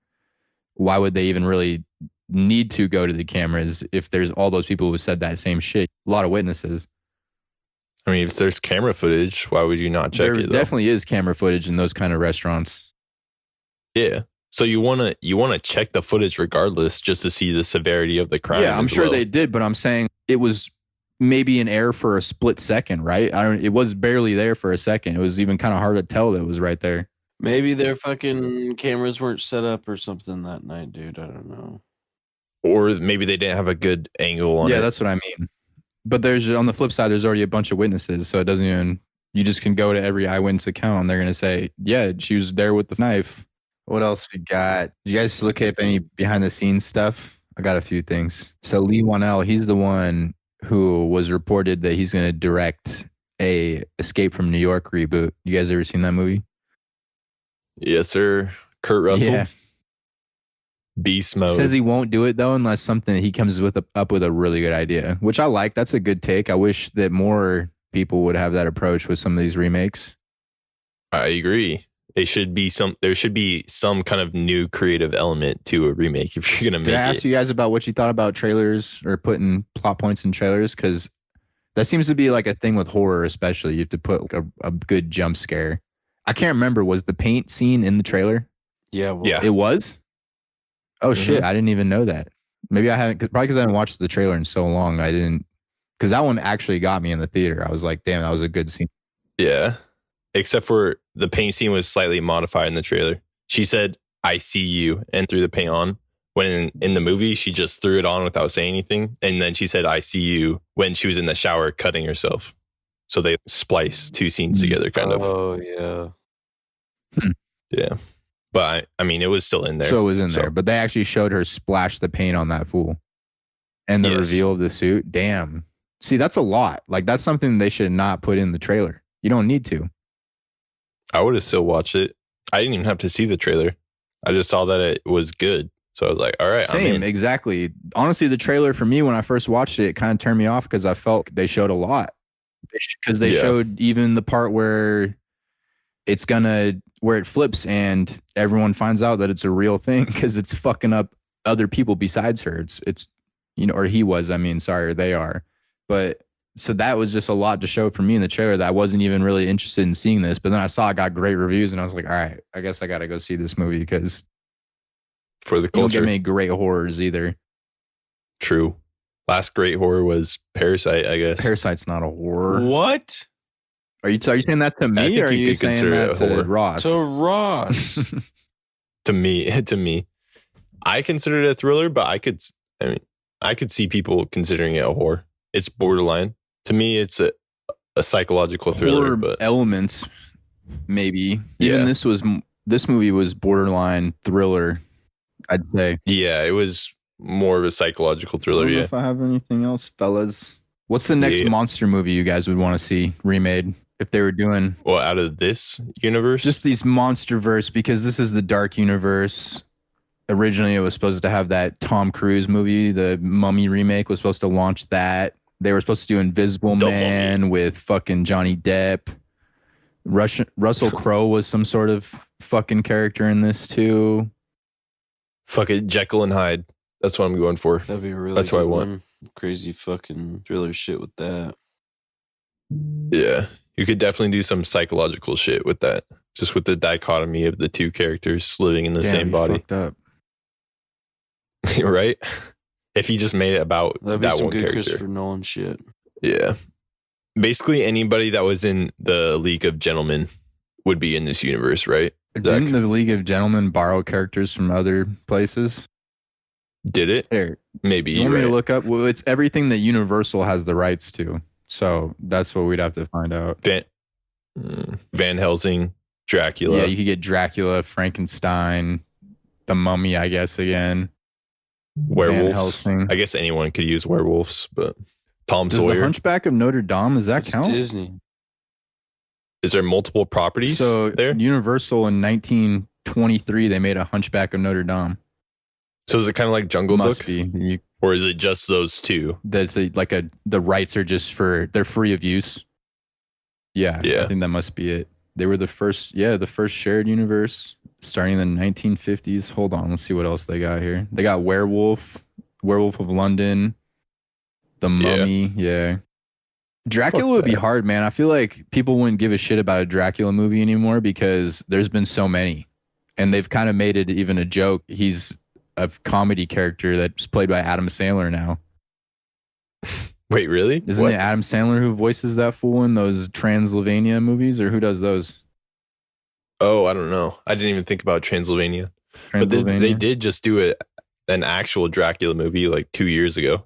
Why would they even really need to go to the cameras if there's all those people who said that same shit? A lot of witnesses. I mean, if there's camera footage, why would you not check it? There definitely is camera footage in those kind of restaurants. Yeah. So you wanna check the footage regardless, just to see the severity of the crime. Yeah, I'm sure they did, but I'm saying it was maybe an error for a split second, right? It was barely there for a second. It was even kind of hard to tell that it was right there. Maybe their fucking cameras weren't set up or something that night, dude. I don't know. Or maybe they didn't have a good angle on it. Yeah, that's what I mean. But there's, on the flip side, there's already a bunch of witnesses, so it doesn't even, you just can go to every eyewitness account and they're going to say, yeah, she was there with the knife. What else we got? Did you guys look up any behind the scenes stuff? I got a few things. So Lee Wanell, he's the one who was reported that he's going to direct a Escape from New York reboot. You guys ever seen that movie? Yes, sir. Kurt Russell. Yeah. Beast mode. Says he won't do it though unless something he comes up with a really good idea, which I like. That's a good take. I wish that more people would have that approach with some of these remakes. I agree. There should be some kind of new creative element to a remake if you're gonna make it. Did I ask you guys about what you thought about trailers or putting plot points in trailers? Because that seems to be like a thing with horror, especially. You have to put like a good jump scare. I can't remember. Was the paint scene in the trailer? Yeah. Well, Yeah. It was? Oh, shit. I didn't even know that. Maybe I haven't, probably because I haven't watched the trailer in so long. I didn't, because that one actually got me in the theater. I was like, damn, that was a good scene. Yeah. Except for the paint scene was slightly modified in the trailer. She said, "I see you," and threw the paint on. When in the movie, she just threw it on without saying anything. And then she said, "I see you," when she was in the shower cutting herself. So they spliced two scenes together, kind of. Oh, yeah. Yeah. But I mean, it was still in there. So it was in there, but they actually showed her splash the paint on that fool. And the reveal of the suit. Damn. See, that's a lot. Like, that's something they should not put in the trailer. You don't need to. I would have still watched it. I didn't even have to see the trailer. I just saw that it was good. So I was like, all right, I'm Same, in. exactly. Honestly, the trailer for me, when I first watched it, it kind of turned me off because I felt they showed a lot. Because they showed even the part where where it flips and everyone finds out that it's a real thing because it's fucking up other people besides her. It's or he was, they are. But so that was just a lot to show for me in the trailer that I wasn't even really interested in seeing this. But then I saw it got great reviews and I was like, all right, I guess I got to go see this movie because for the you don't culture. get many great horrors either. True. Last great horror was Parasite, I guess. Parasite's not a horror. What? Are you saying that to me or are you saying that to Ross? To Ross. To me. I consider it a thriller, but I could see people considering it a horror. It's borderline. To me, it's a psychological thriller. Horror but elements, maybe. Even this movie was borderline thriller, I'd say. Yeah, it was more of a psychological thriller. I don't know Yeah. if I have anything else, fellas. What's the next monster movie you guys would want to see remade if they were doing? Well, out of this universe, Just these monsterverse, because this is the dark universe. Originally, it was supposed to have that Tom Cruise movie. The Mummy remake was supposed to launch that. They were supposed to do Invisible Man with fucking Johnny Depp. Russell Crowe was some sort of fucking character in this too. fuck it, Jekyll and Hyde. That's what I'm going for. That'd be really. That's what I good want. one. Crazy fucking thriller shit with that. Yeah. You could definitely do some psychological shit with that. Just with the dichotomy of the two characters living in the Damn, same you body. fucked up. Right? If you just made it about That'd be that some one good character. Christopher Nolan shit. Yeah. Basically, anybody that was in the League of Gentlemen would be in this universe, right? Didn't the League of Gentlemen borrow characters from other places? Did it? Here, Maybe. you want you're me to right. look up? Well, it's everything that Universal has the rights to. So that's what we'd have to find out. Van Helsing, Dracula. Yeah, you could get Dracula, Frankenstein, the Mummy, I guess, again. Van werewolves. Helsing. I guess anyone could use werewolves, but Tom Does the Sawyer. Hunchback of Notre Dame, does that It's count? Disney. Is there multiple properties So there? Universal in 1923, they made a Hunchback of Notre Dame. So is it kind of like Jungle Must Book? be. Or is it just those two? The rights are just they're free of use. Yeah, Yeah. I think that must be it. They were the first shared universe starting in the 1950s. Hold on, let's see what else they got here. They got Werewolf of London, The Mummy, yeah. Dracula Fuck would be that. hard, man. I feel like people wouldn't give a shit about a Dracula movie anymore because there's been so many. And they've kind of made it even a joke. He's a comedy character that's played by Adam Sandler now. Wait, really? Isn't What? it Adam Sandler who voices that fool in those Transylvania movies, or who does those? Oh, I don't know. I didn't even think about Transylvania. But they Transylvania? did just do an actual Dracula movie like 2 years ago.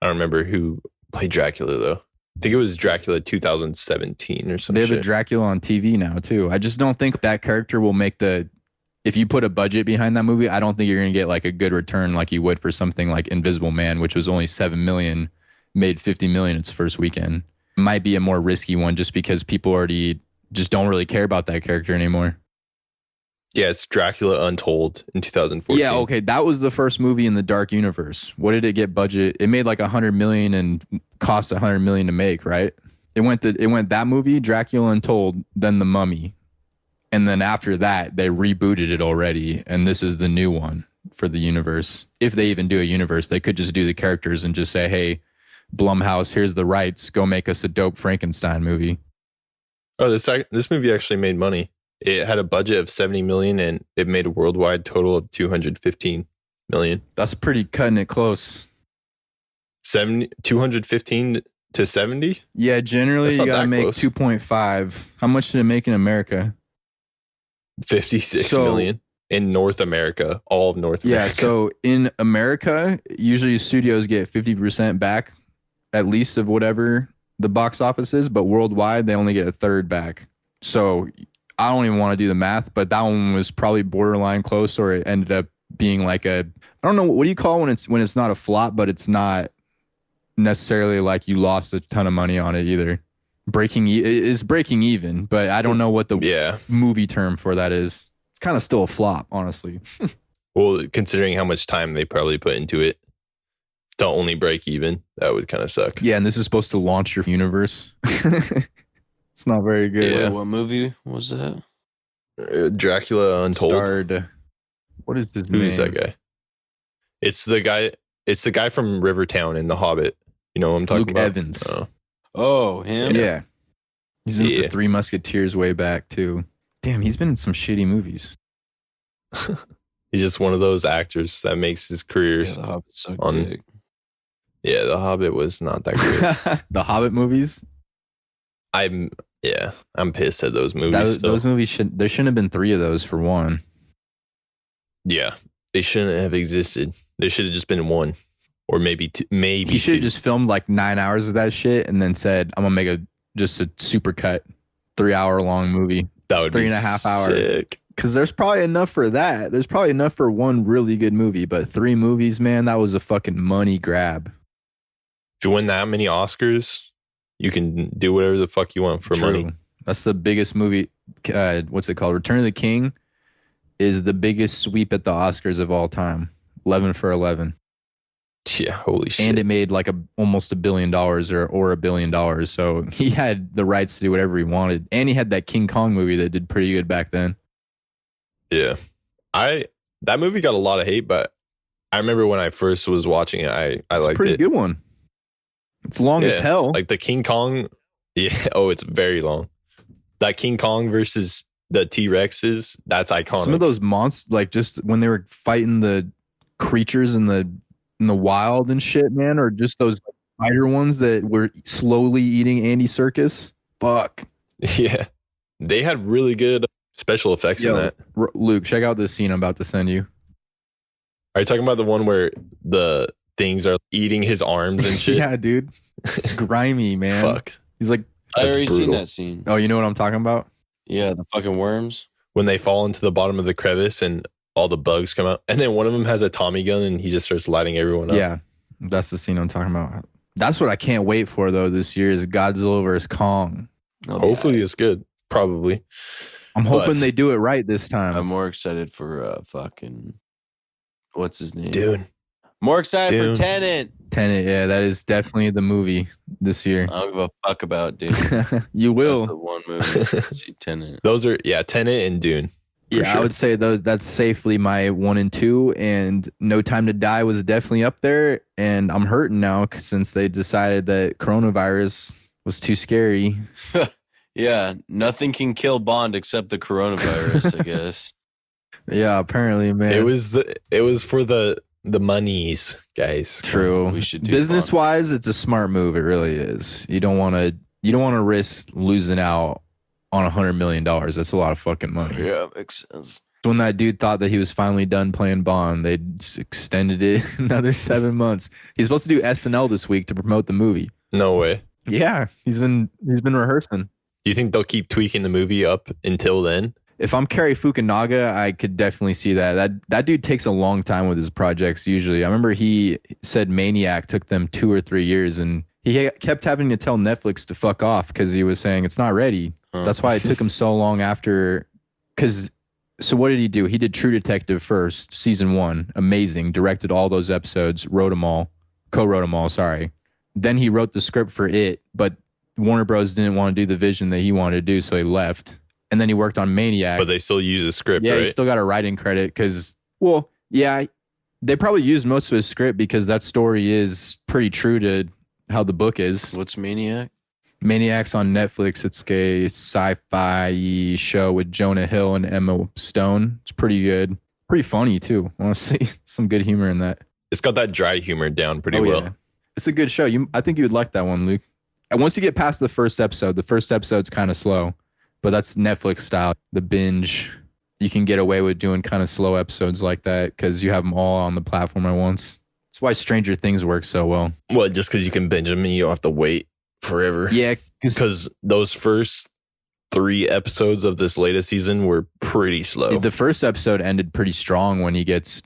I don't remember who played Dracula though. I think it was Dracula 2017 or something. They have a Dracula on TV now too. I just don't think that character will make if you put a budget behind that movie, I don't think you're going to get like a good return like you would for something like Invisible Man, which was only 7 million, made 50 million its first weekend. It might be a more risky one just because people already just don't really care about that character anymore. Yeah, it's Dracula Untold in 2014. Yeah, okay, that was the first movie in the Dark Universe. What did it get budget? It made like 100 million and cost 100 million to make, right? It went that movie, Dracula Untold, then The Mummy. And then after that, they rebooted it already, and this is the new one for the universe. If they even do a universe, they could just do the characters and just say, "Hey, Blumhouse, here's the rights. Go make us a dope Frankenstein movie." Oh, this movie actually made money. It had a budget of 70 million and it made a worldwide total of 215 million. That's pretty cutting it close. 215 to 70? Yeah, generally That's you not gotta that make close. 2.5. How much did it make in America? 56 So- million in North America, all of North Yeah, America. so in America, usually studios get 50% back, at least of whatever the box office is, but worldwide they only get a third back. So I don't even want to do the math, but that one was probably borderline close, or it ended up being like I don't know, what do you call when it's not a flop, but it's not necessarily like you lost a ton of money on it either. It's breaking even, but I don't know what the Yeah. movie term for that is. It's kind of still a flop, honestly. Well, considering how much time they probably put into it to only break even, that would kind of suck. Yeah, and this is supposed to launch your universe. It's not very good. Yeah. Wait, what movie was that? Dracula Untold. Starred. What is his Who's name? that guy? It's the guy from Rivertown in The Hobbit. You know what I'm talking Luke about? Evans. Oh. Oh, him? Yeah. He's in Yeah. the Three Musketeers way back, too. Damn, he's been in some shitty movies. He's just one of those actors that makes his career. Yeah, the Hobbit sucked on- dick. Yeah, The Hobbit was not that great. The Hobbit movies? I'm pissed at those movies. Those movies there shouldn't have been 3 of those for one. Yeah, they shouldn't have existed. There should have just been one, or maybe two. Maybe He should have two. just filmed like 9 hours of that shit and then said, I'm gonna make just a super cut 3-hour long movie. That would 3.5 hour. sick. Because there's probably enough for that. There's probably enough for one really good movie, but 3 movies, man, that was a fucking money grab. If you win that many Oscars, you can do whatever the fuck you want for True. money. That's the biggest movie. What's it called? Return of the King is the biggest sweep at the Oscars of all time. 11 for 11. Yeah, holy shit. And it made like almost $1 billion or $1 billion. So he had the rights to do whatever he wanted. And he had that King Kong movie that did pretty good back then. Yeah. That movie got a lot of hate, but I remember when I first was watching it, I It's a liked pretty it. good one. It's long as hell. Like the King Kong Yeah. Oh, it's very long. That King Kong versus the T-Rexes, that's iconic. Some of those monsters, like just when they were fighting the creatures in the wild and shit, man, or just those spider ones that were slowly eating Andy Serkis. Fuck. Yeah. They had really good special effects in that. Luke, check out this scene I'm about to send you. Are you talking about the one where the things are eating his arms and shit? Yeah, dude. It's grimy, man. Fuck. He's like, I That's already seen brutal. that scene. oh, you know what I'm talking about? Yeah, the fucking worms. When they fall into the bottom of the crevice and all the bugs come out. And then one of them has a Tommy gun and he just starts lighting everyone up. Yeah, that's the scene I'm talking about. That's what I can't wait for, though, this year is Godzilla vs. Kong. Hopefully it's good. Probably. I'm hoping But- they do it right this time. I'm more excited for fucking what's his name? Dude. More excited Dune. for Tenet. Tenet, yeah, that is definitely the movie this year. I don't give a fuck about Dune. You That's the will. one movie. See Tenet. Those are, Tenet and Dune. for Yeah, I sure. would say that's safely my 1 and 2, and No Time to Die was definitely up there. And I'm hurting now since they decided that coronavirus was too scary. Yeah, nothing can kill Bond except the coronavirus, I guess. Yeah, apparently, man. It was for the monies, guys. true. We should do Business Bond. wise, it's a smart move. It really is. You don't want to risk losing out on $100 million. That's a lot of fucking money. Yeah, makes sense. When that dude thought that he was finally done playing Bond, they just extended it another 7 months. He's supposed to do SNL this week to promote the movie. No way. Yeah, he's been rehearsing. Do you think they'll keep tweaking the movie up until then? If I'm Cary Fukunaga, I could definitely see that. That dude takes a long time with his projects usually. I remember he said Maniac took them 2 or 3 years, and he kept having to tell Netflix to fuck off because he was saying it's not ready. Huh. That's why it took him so long after. So what did he do? He did True Detective first, season 1, amazing. Directed all those episodes, co-wrote them all. Sorry. Then he wrote the script for it, but Warner Bros. Didn't want to do the vision that he wanted to do, so he left. And then he worked on Maniac. But they still use a script, Yeah, right? he still got a writing credit because, well, yeah, they probably used most of his script because that story is pretty true to how the book is. What's Maniac? Maniac's on Netflix. It's a sci-fi show with Jonah Hill and Emma Stone. It's pretty good. Pretty funny, too. I want to see some good humor in that. It's got that dry humor down pretty well. Yeah. It's a good show. I think you would like that one, Luke. And once you get past the first episode's kind of slow, but that's Netflix style. The binge, you can get away with doing kind of slow episodes like that because you have them all on the platform at once. That's why Stranger Things works so well. Well, just because you can binge them and you don't have to wait forever. Yeah, Because those first 3 episodes of this latest season were pretty slow. the first episode ended pretty strong when he gets,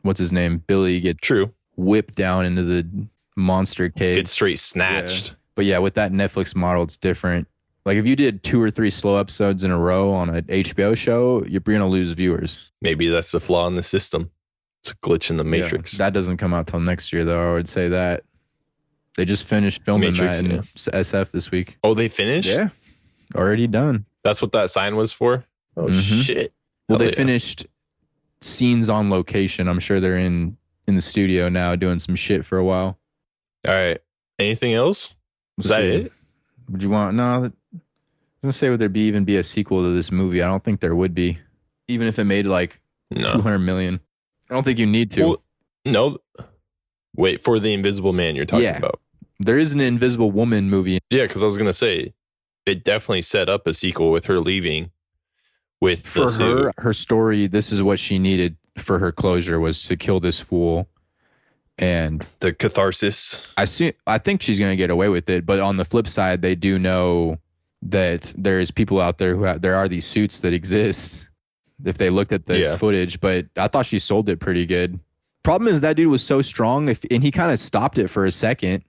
what's his name? Billy gets True. whipped down into the monster cave. Get straight snatched. But yeah, with that Netflix model, it's different. Like if you did 2 or 3 slow episodes in a row on an HBO show, you're going to lose viewers. Maybe that's the flaw in the system. It's a glitch in the Matrix. Yeah, that doesn't come out till next year, though. I would say that. They just finished filming Matrix, that in yeah. SF this week. Oh, they finished? Yeah, already done. That's what that sign was for? Oh, Mhm. shit. Well, Hell they yeah. finished scenes on location. I'm sure they're in the studio now doing some shit for a while. All right. Anything else? Was that it? Would you want? No, I was gonna say would there even be a sequel to this movie? I don't think there would be, even if it made like No. 200 million. I don't think you need to. Well, no. Wait, for the Invisible Man you're talking Yeah. about. There is an Invisible Woman movie. Yeah, because I was going to say, it definitely set up a sequel with her leaving with the For suit. her story, this is what she needed for her closure was to kill this fool. And The catharsis. I think she's going to get away with it. But on the flip side, they do know that there's people out there there are these suits that exist if they looked at the Yeah. footage. But I thought she sold it pretty good. Problem is that dude was so strong, and he kind of stopped it for a second.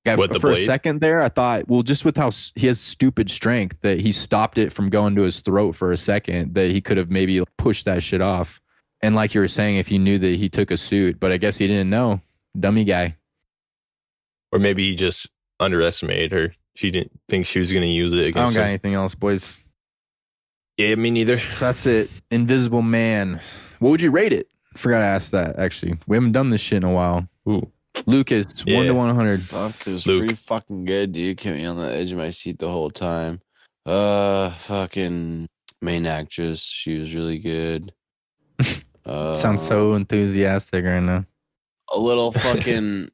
What, the For a blade? second there, I thought, well, just with how he has stupid strength, that he stopped it from going to his throat for a second, that he could have maybe pushed that shit off. And like you were saying, if he knew that he took a suit, but I guess he didn't know. Dummy guy. Or maybe he just underestimated her. She didn't think she was going to use it I don't against got him. anything else, boys. Yeah, me neither. So that's it. Invisible Man. What would you rate it? Forgot to ask that, actually. We haven't done this shit in a while. Ooh, Lucas, 1 to 100. Fuck, it was Luke. pretty fucking good, dude. Kept me on the edge of my seat the whole time. Fucking main actress, she was really good. Sounds so enthusiastic right now. A little fucking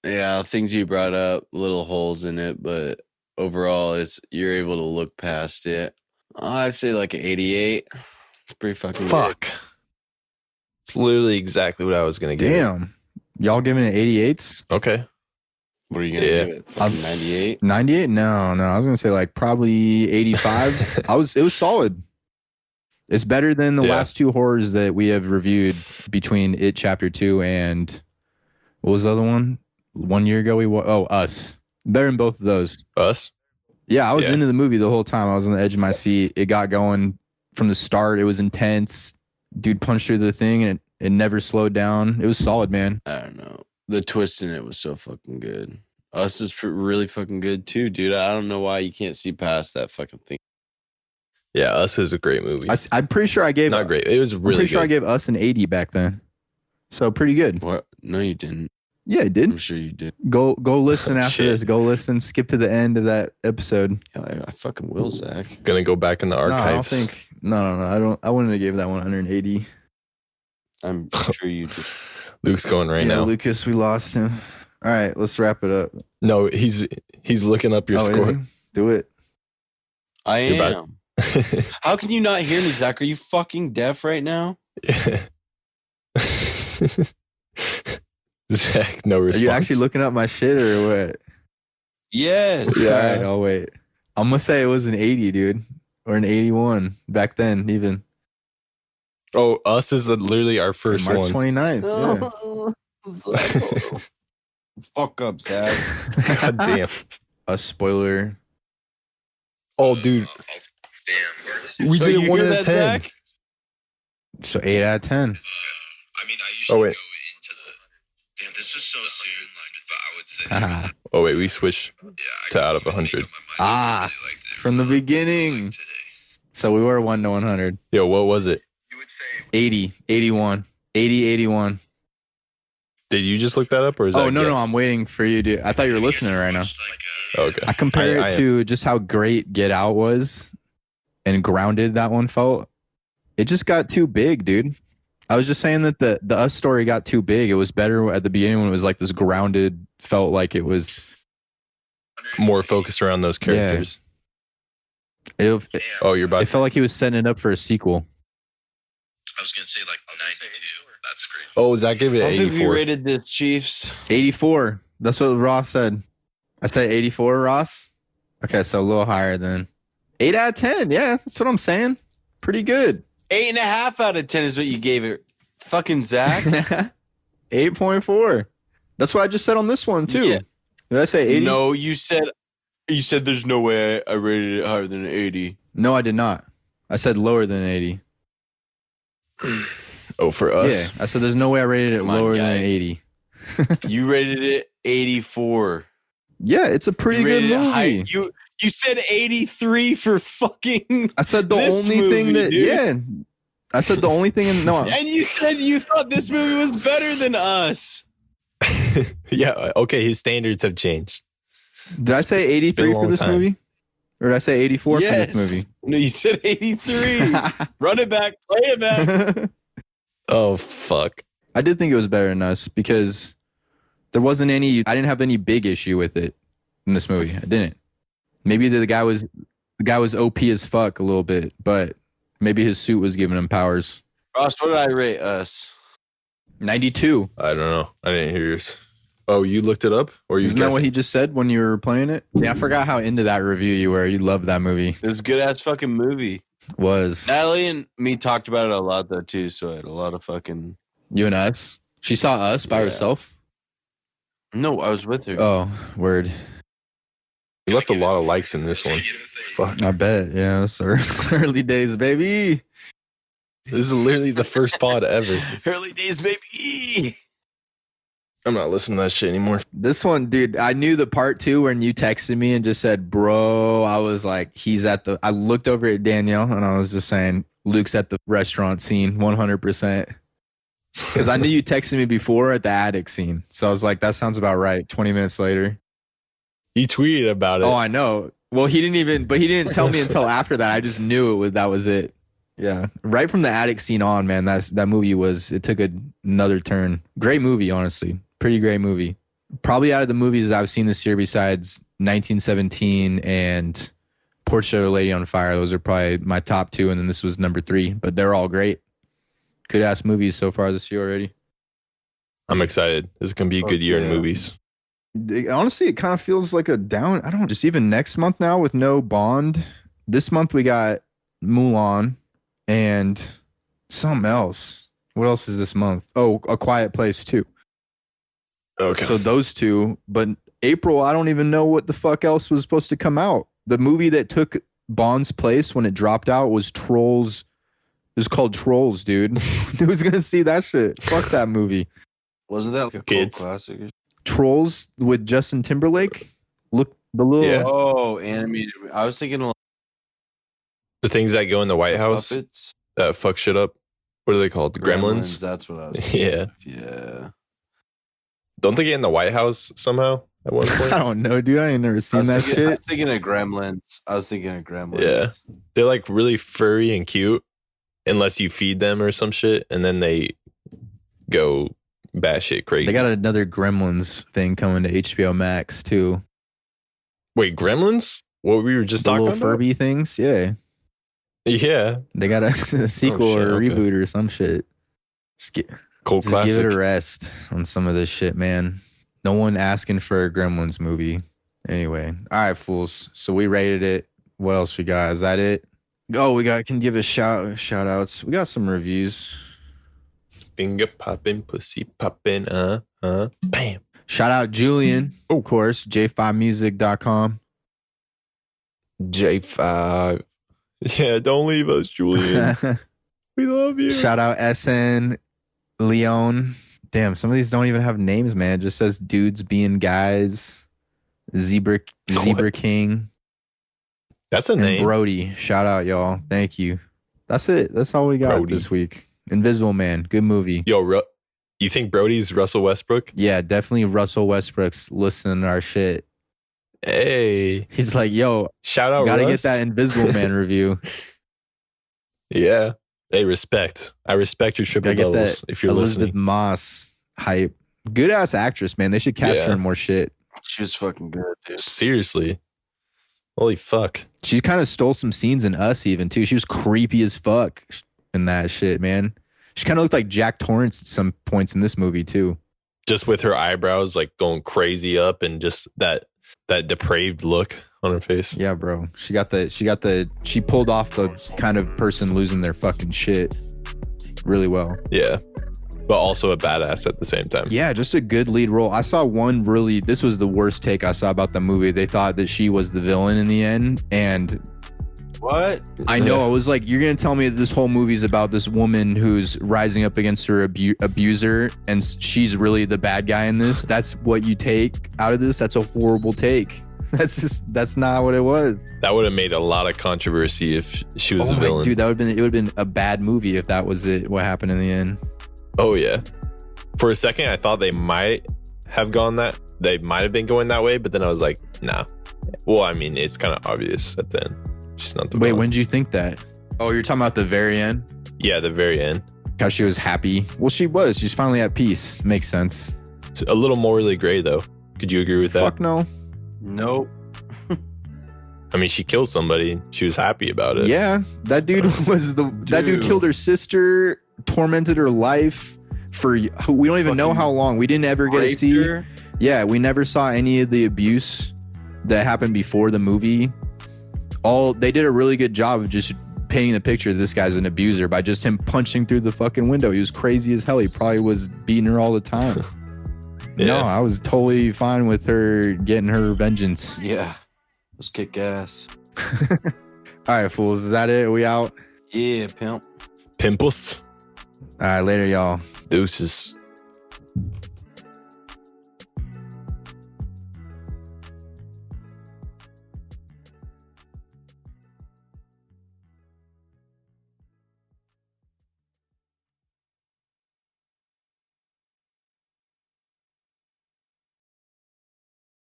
things you brought up, little holes in it, but overall, you're able to look past it. I'd say like an 88. It's pretty fucking Fuck. It's literally exactly what I was gonna give. Damn. Y'all giving it 88s? Okay. Good. What are you gonna Yeah. give it? Fucking 98? 98? No. I was gonna say like probably 85. It was solid. It's better than the last two horrors that we have reviewed between It Chapter 2 and what was the other one? 1 year ago Us. Better than both of those. Us? Yeah, I was Yeah. into the movie the whole time. I was on the edge of my seat. It got going from the start. It was intense. Dude punched through the thing and it never slowed down. It was solid, man. I don't know. The twist in it was so fucking good. Us is really fucking good too, dude. I don't know why you can't see past that fucking thing. Yeah, Us is a great movie. I'm pretty sure I gave Not great. It was I'm really pretty sure I good. gave Us an 80 back then. So pretty good. What? No, you didn't. Yeah, I I'm did. sure you did. Go listen after Shit. this. Go listen. Skip to the end of that episode. Yeah, I fucking will, Zach. Gonna go back in the No, I don't archives. think. No. I wouldn't have gave that one 180. I'm sure you did. Luke's going right now. Lucas, we lost him. All right, let's wrap it up. No, he's looking up your Is score. he? Do it. I You're back. am. How can you not hear me, Zach? Are you fucking deaf right now? Zach, no Are response. you actually looking up my shit or what? Yes. Yeah. All right, I'll wait. I'm gonna say it was an 80, dude, or an 81 back then, even Oh, Us is literally our first March one. 29th. Yeah. Fuck up, Zach. God damn. A spoiler. Oh, dude. We Oh, did you 1 hear out that, of 10. Zach? So 8 out of 10. Oh, wait. This is so soon, but I would say Ah, Oh, wait. We switched to out of 100. from the beginning. So we were 1 to 100. Yo, what was it? 80, 81, 80, 81. Did you just look that up or is that Oh, a no, guess? I'm waiting for you to. I thought you were listening right now. Okay. I compare I it am. to just how great Get Out was and grounded that one felt. It just got too big, dude. I was just saying that the Us story got too big. It was better at the beginning when it was like this grounded, felt like it was. More focused around those characters. It Oh, you're about felt like he was setting it up for a sequel. I was gonna say like 92. That's crazy. Oh, Zach gave it I an don't think we 84. rated this, Chiefs. 84. That's what Ross said. I said 84, Ross. Okay, so a little higher than 8 out of 10. Yeah, that's what I'm saying. Pretty good. 8.5 out of 10 is what you gave it. Fucking Zach. 8.4. That's what I just said on this one too. Yeah. Did I say 80? No, you said there's no way I rated it higher than 80. No, I did not. I said lower than 80. Oh, for us? Yeah, I said there's no way I rated it Come on, lower guy. than 80. You rated it 84. Yeah, it's a pretty You good rated it movie. high. You said 83 for fucking. I said the this only thing movie, that dude. yeah. I said the only thing in no. And you said you thought this movie was better than Us. Yeah. Okay. His standards have changed. Did I say It's been 83 a for long this time. movie? Or did I say 84 Yes. for this movie? No, you said 83. Run it back. Play it back. Oh, fuck. I did think it was better than Us because there wasn't any. I didn't have any big issue with it in this movie. I didn't. Maybe the guy was OP as fuck a little bit, but maybe his suit was giving him powers. Ross, what did I rate Us? 92. I don't know. I didn't hear yours. Oh, you looked it up? Or you Isn't that what guessing? he just said when you were playing it? Yeah, I forgot how into that review you were. You loved that movie. It was a good ass fucking movie. Was Natalie and me talked about it a lot though too, so I had a lot of fucking. you and Us? She saw Us by Yeah. herself? No, I was with her. Oh, word. You left a lot of likes in this one. Fuck. I bet. Yeah, it's early days, baby. This is literally the first pod ever. Early days, baby. I'm not listening to that shit anymore. This one, dude, I knew the part 2 when you texted me and just said, bro, I was like, I looked over at Danielle and I was just saying, Luke's at the restaurant scene, 100%. Because I knew you texted me before at the attic scene. So I was like, that sounds about right. 20 minutes later. He tweeted about it. Oh, I know. Well, he didn't tell me until after that. I just knew that was it. Yeah. Right from the attic scene on, man, that movie it took another turn. Great movie, honestly. Pretty great movie. Probably out of the movies I've seen this year besides 1917 and Portrait of a Lady on Fire, those are probably my top two, and then this was number 3, but they're all great. Good ass movies so far this year already. I'm excited. This is going to be a good year in movies. Honestly, it kind of feels like a down. I don't know, just even next month now with no Bond. This month we got Mulan and something else. What else is this month? Oh, A Quiet Place 2. Okay. So those two, but April, I don't even know what the fuck else was supposed to come out. The movie that took Bond's place when it dropped out was Trolls. It was called Trolls, dude. Who's gonna see that shit? Fuck that movie. Wasn't that like a cult classic? Trolls with Justin Timberlake. Look, the little. Yeah. Oh, animated. I was thinking of The things that go in the White House puppets. that fuck shit up. What are they called? The Gremlins? That's what I was Yeah. thinking of. Yeah. Don't they get in the White House somehow at one point? I don't know, dude. I ain't never seen that I shit. was thinking of Gremlins. Yeah. They're like really furry and cute unless you feed them or some shit, and then they go batshit crazy. They got another Gremlins thing coming to HBO Max too. Wait, Gremlins? What we were just The talking little about? Furby things, yeah. Yeah. They got a sequel shit, or a okay. reboot or some shit. Cult Just classic. give it a rest on some of this shit, man. No one asking for a Gremlins movie. Anyway, all right, fools. So we rated it. What else we got? Is that it? Oh, can give a shout outs. We got some reviews. Finger popping, pussy popping, bam. Shout out Julian, of course, j5music.com. J5. Yeah, don't leave us, Julian. We love you. Shout out SN Leon. Damn, some of these don't even have names, man. It just says dudes being guys. Zebra King. That's a And name. Brody. Shout out, y'all. Thank you. That's it. That's all we got Brody. this week. Invisible Man. Good movie. Yo, you think Brody's Russell Westbrook? Yeah, definitely Russell Westbrook's listening to our shit. Hey. He's like, yo, Shout out, gotta Russ. get that Invisible Man review. Yeah. Hey, respect. I respect your triple Gotta get doubles that if you're Elizabeth listening. Moss hype. Good ass actress, man. They should cast her in more shit. She was fucking good, dude. Seriously. Holy fuck. She kind of stole some scenes in Us even too. She was creepy as fuck in that shit, man. She kind of looked like Jack Torrance at some points in this movie too. Just with her eyebrows like going crazy up and just that depraved look on her face. Yeah, bro. She pulled off the kind of person losing their fucking shit really well. Yeah. But also a badass at the same time. Yeah, just a good lead role. I saw this was the worst take I saw about the movie. They thought that she was the villain in the end. And What? I know, I was like, you're going to tell me that this whole movie is about this woman who's rising up against her abuser and she's really the bad guy in this? That's what you take out of this? That's a horrible take. That's not what it was. That would have made a lot of controversy if she was a villain. Dude, it would have been a bad movie if that was it, what happened in the end. Oh, yeah. For a second, I thought they might have been going that way, but then I was like, nah. Well, I mean, it's kind of obvious at the end. She's not the Wait, villain. when did you think that? Oh, you're talking about the very end? Yeah, the very end. How she was happy. Well, she was. She's finally at peace. Makes sense. It's a little morally gray, though. Could you agree with that? Fuck no. Nope. I mean, she killed somebody. She was happy about it. Yeah, that dude that dude killed her sister, tormented her life for we don't even know how long. We didn't ever get to see. Her? Yeah, we never saw any of the abuse that happened before the movie. They did a really good job of just painting the picture that this guy's an abuser by just him punching through the fucking window. He was crazy as hell. He probably was beating her all the time. Yeah. No, I was totally fine with her getting her vengeance. Yeah. Let's kick ass. All right, fools. Is that it? We out? Yeah, pimp. Pimples. All right, later, y'all. Deuces.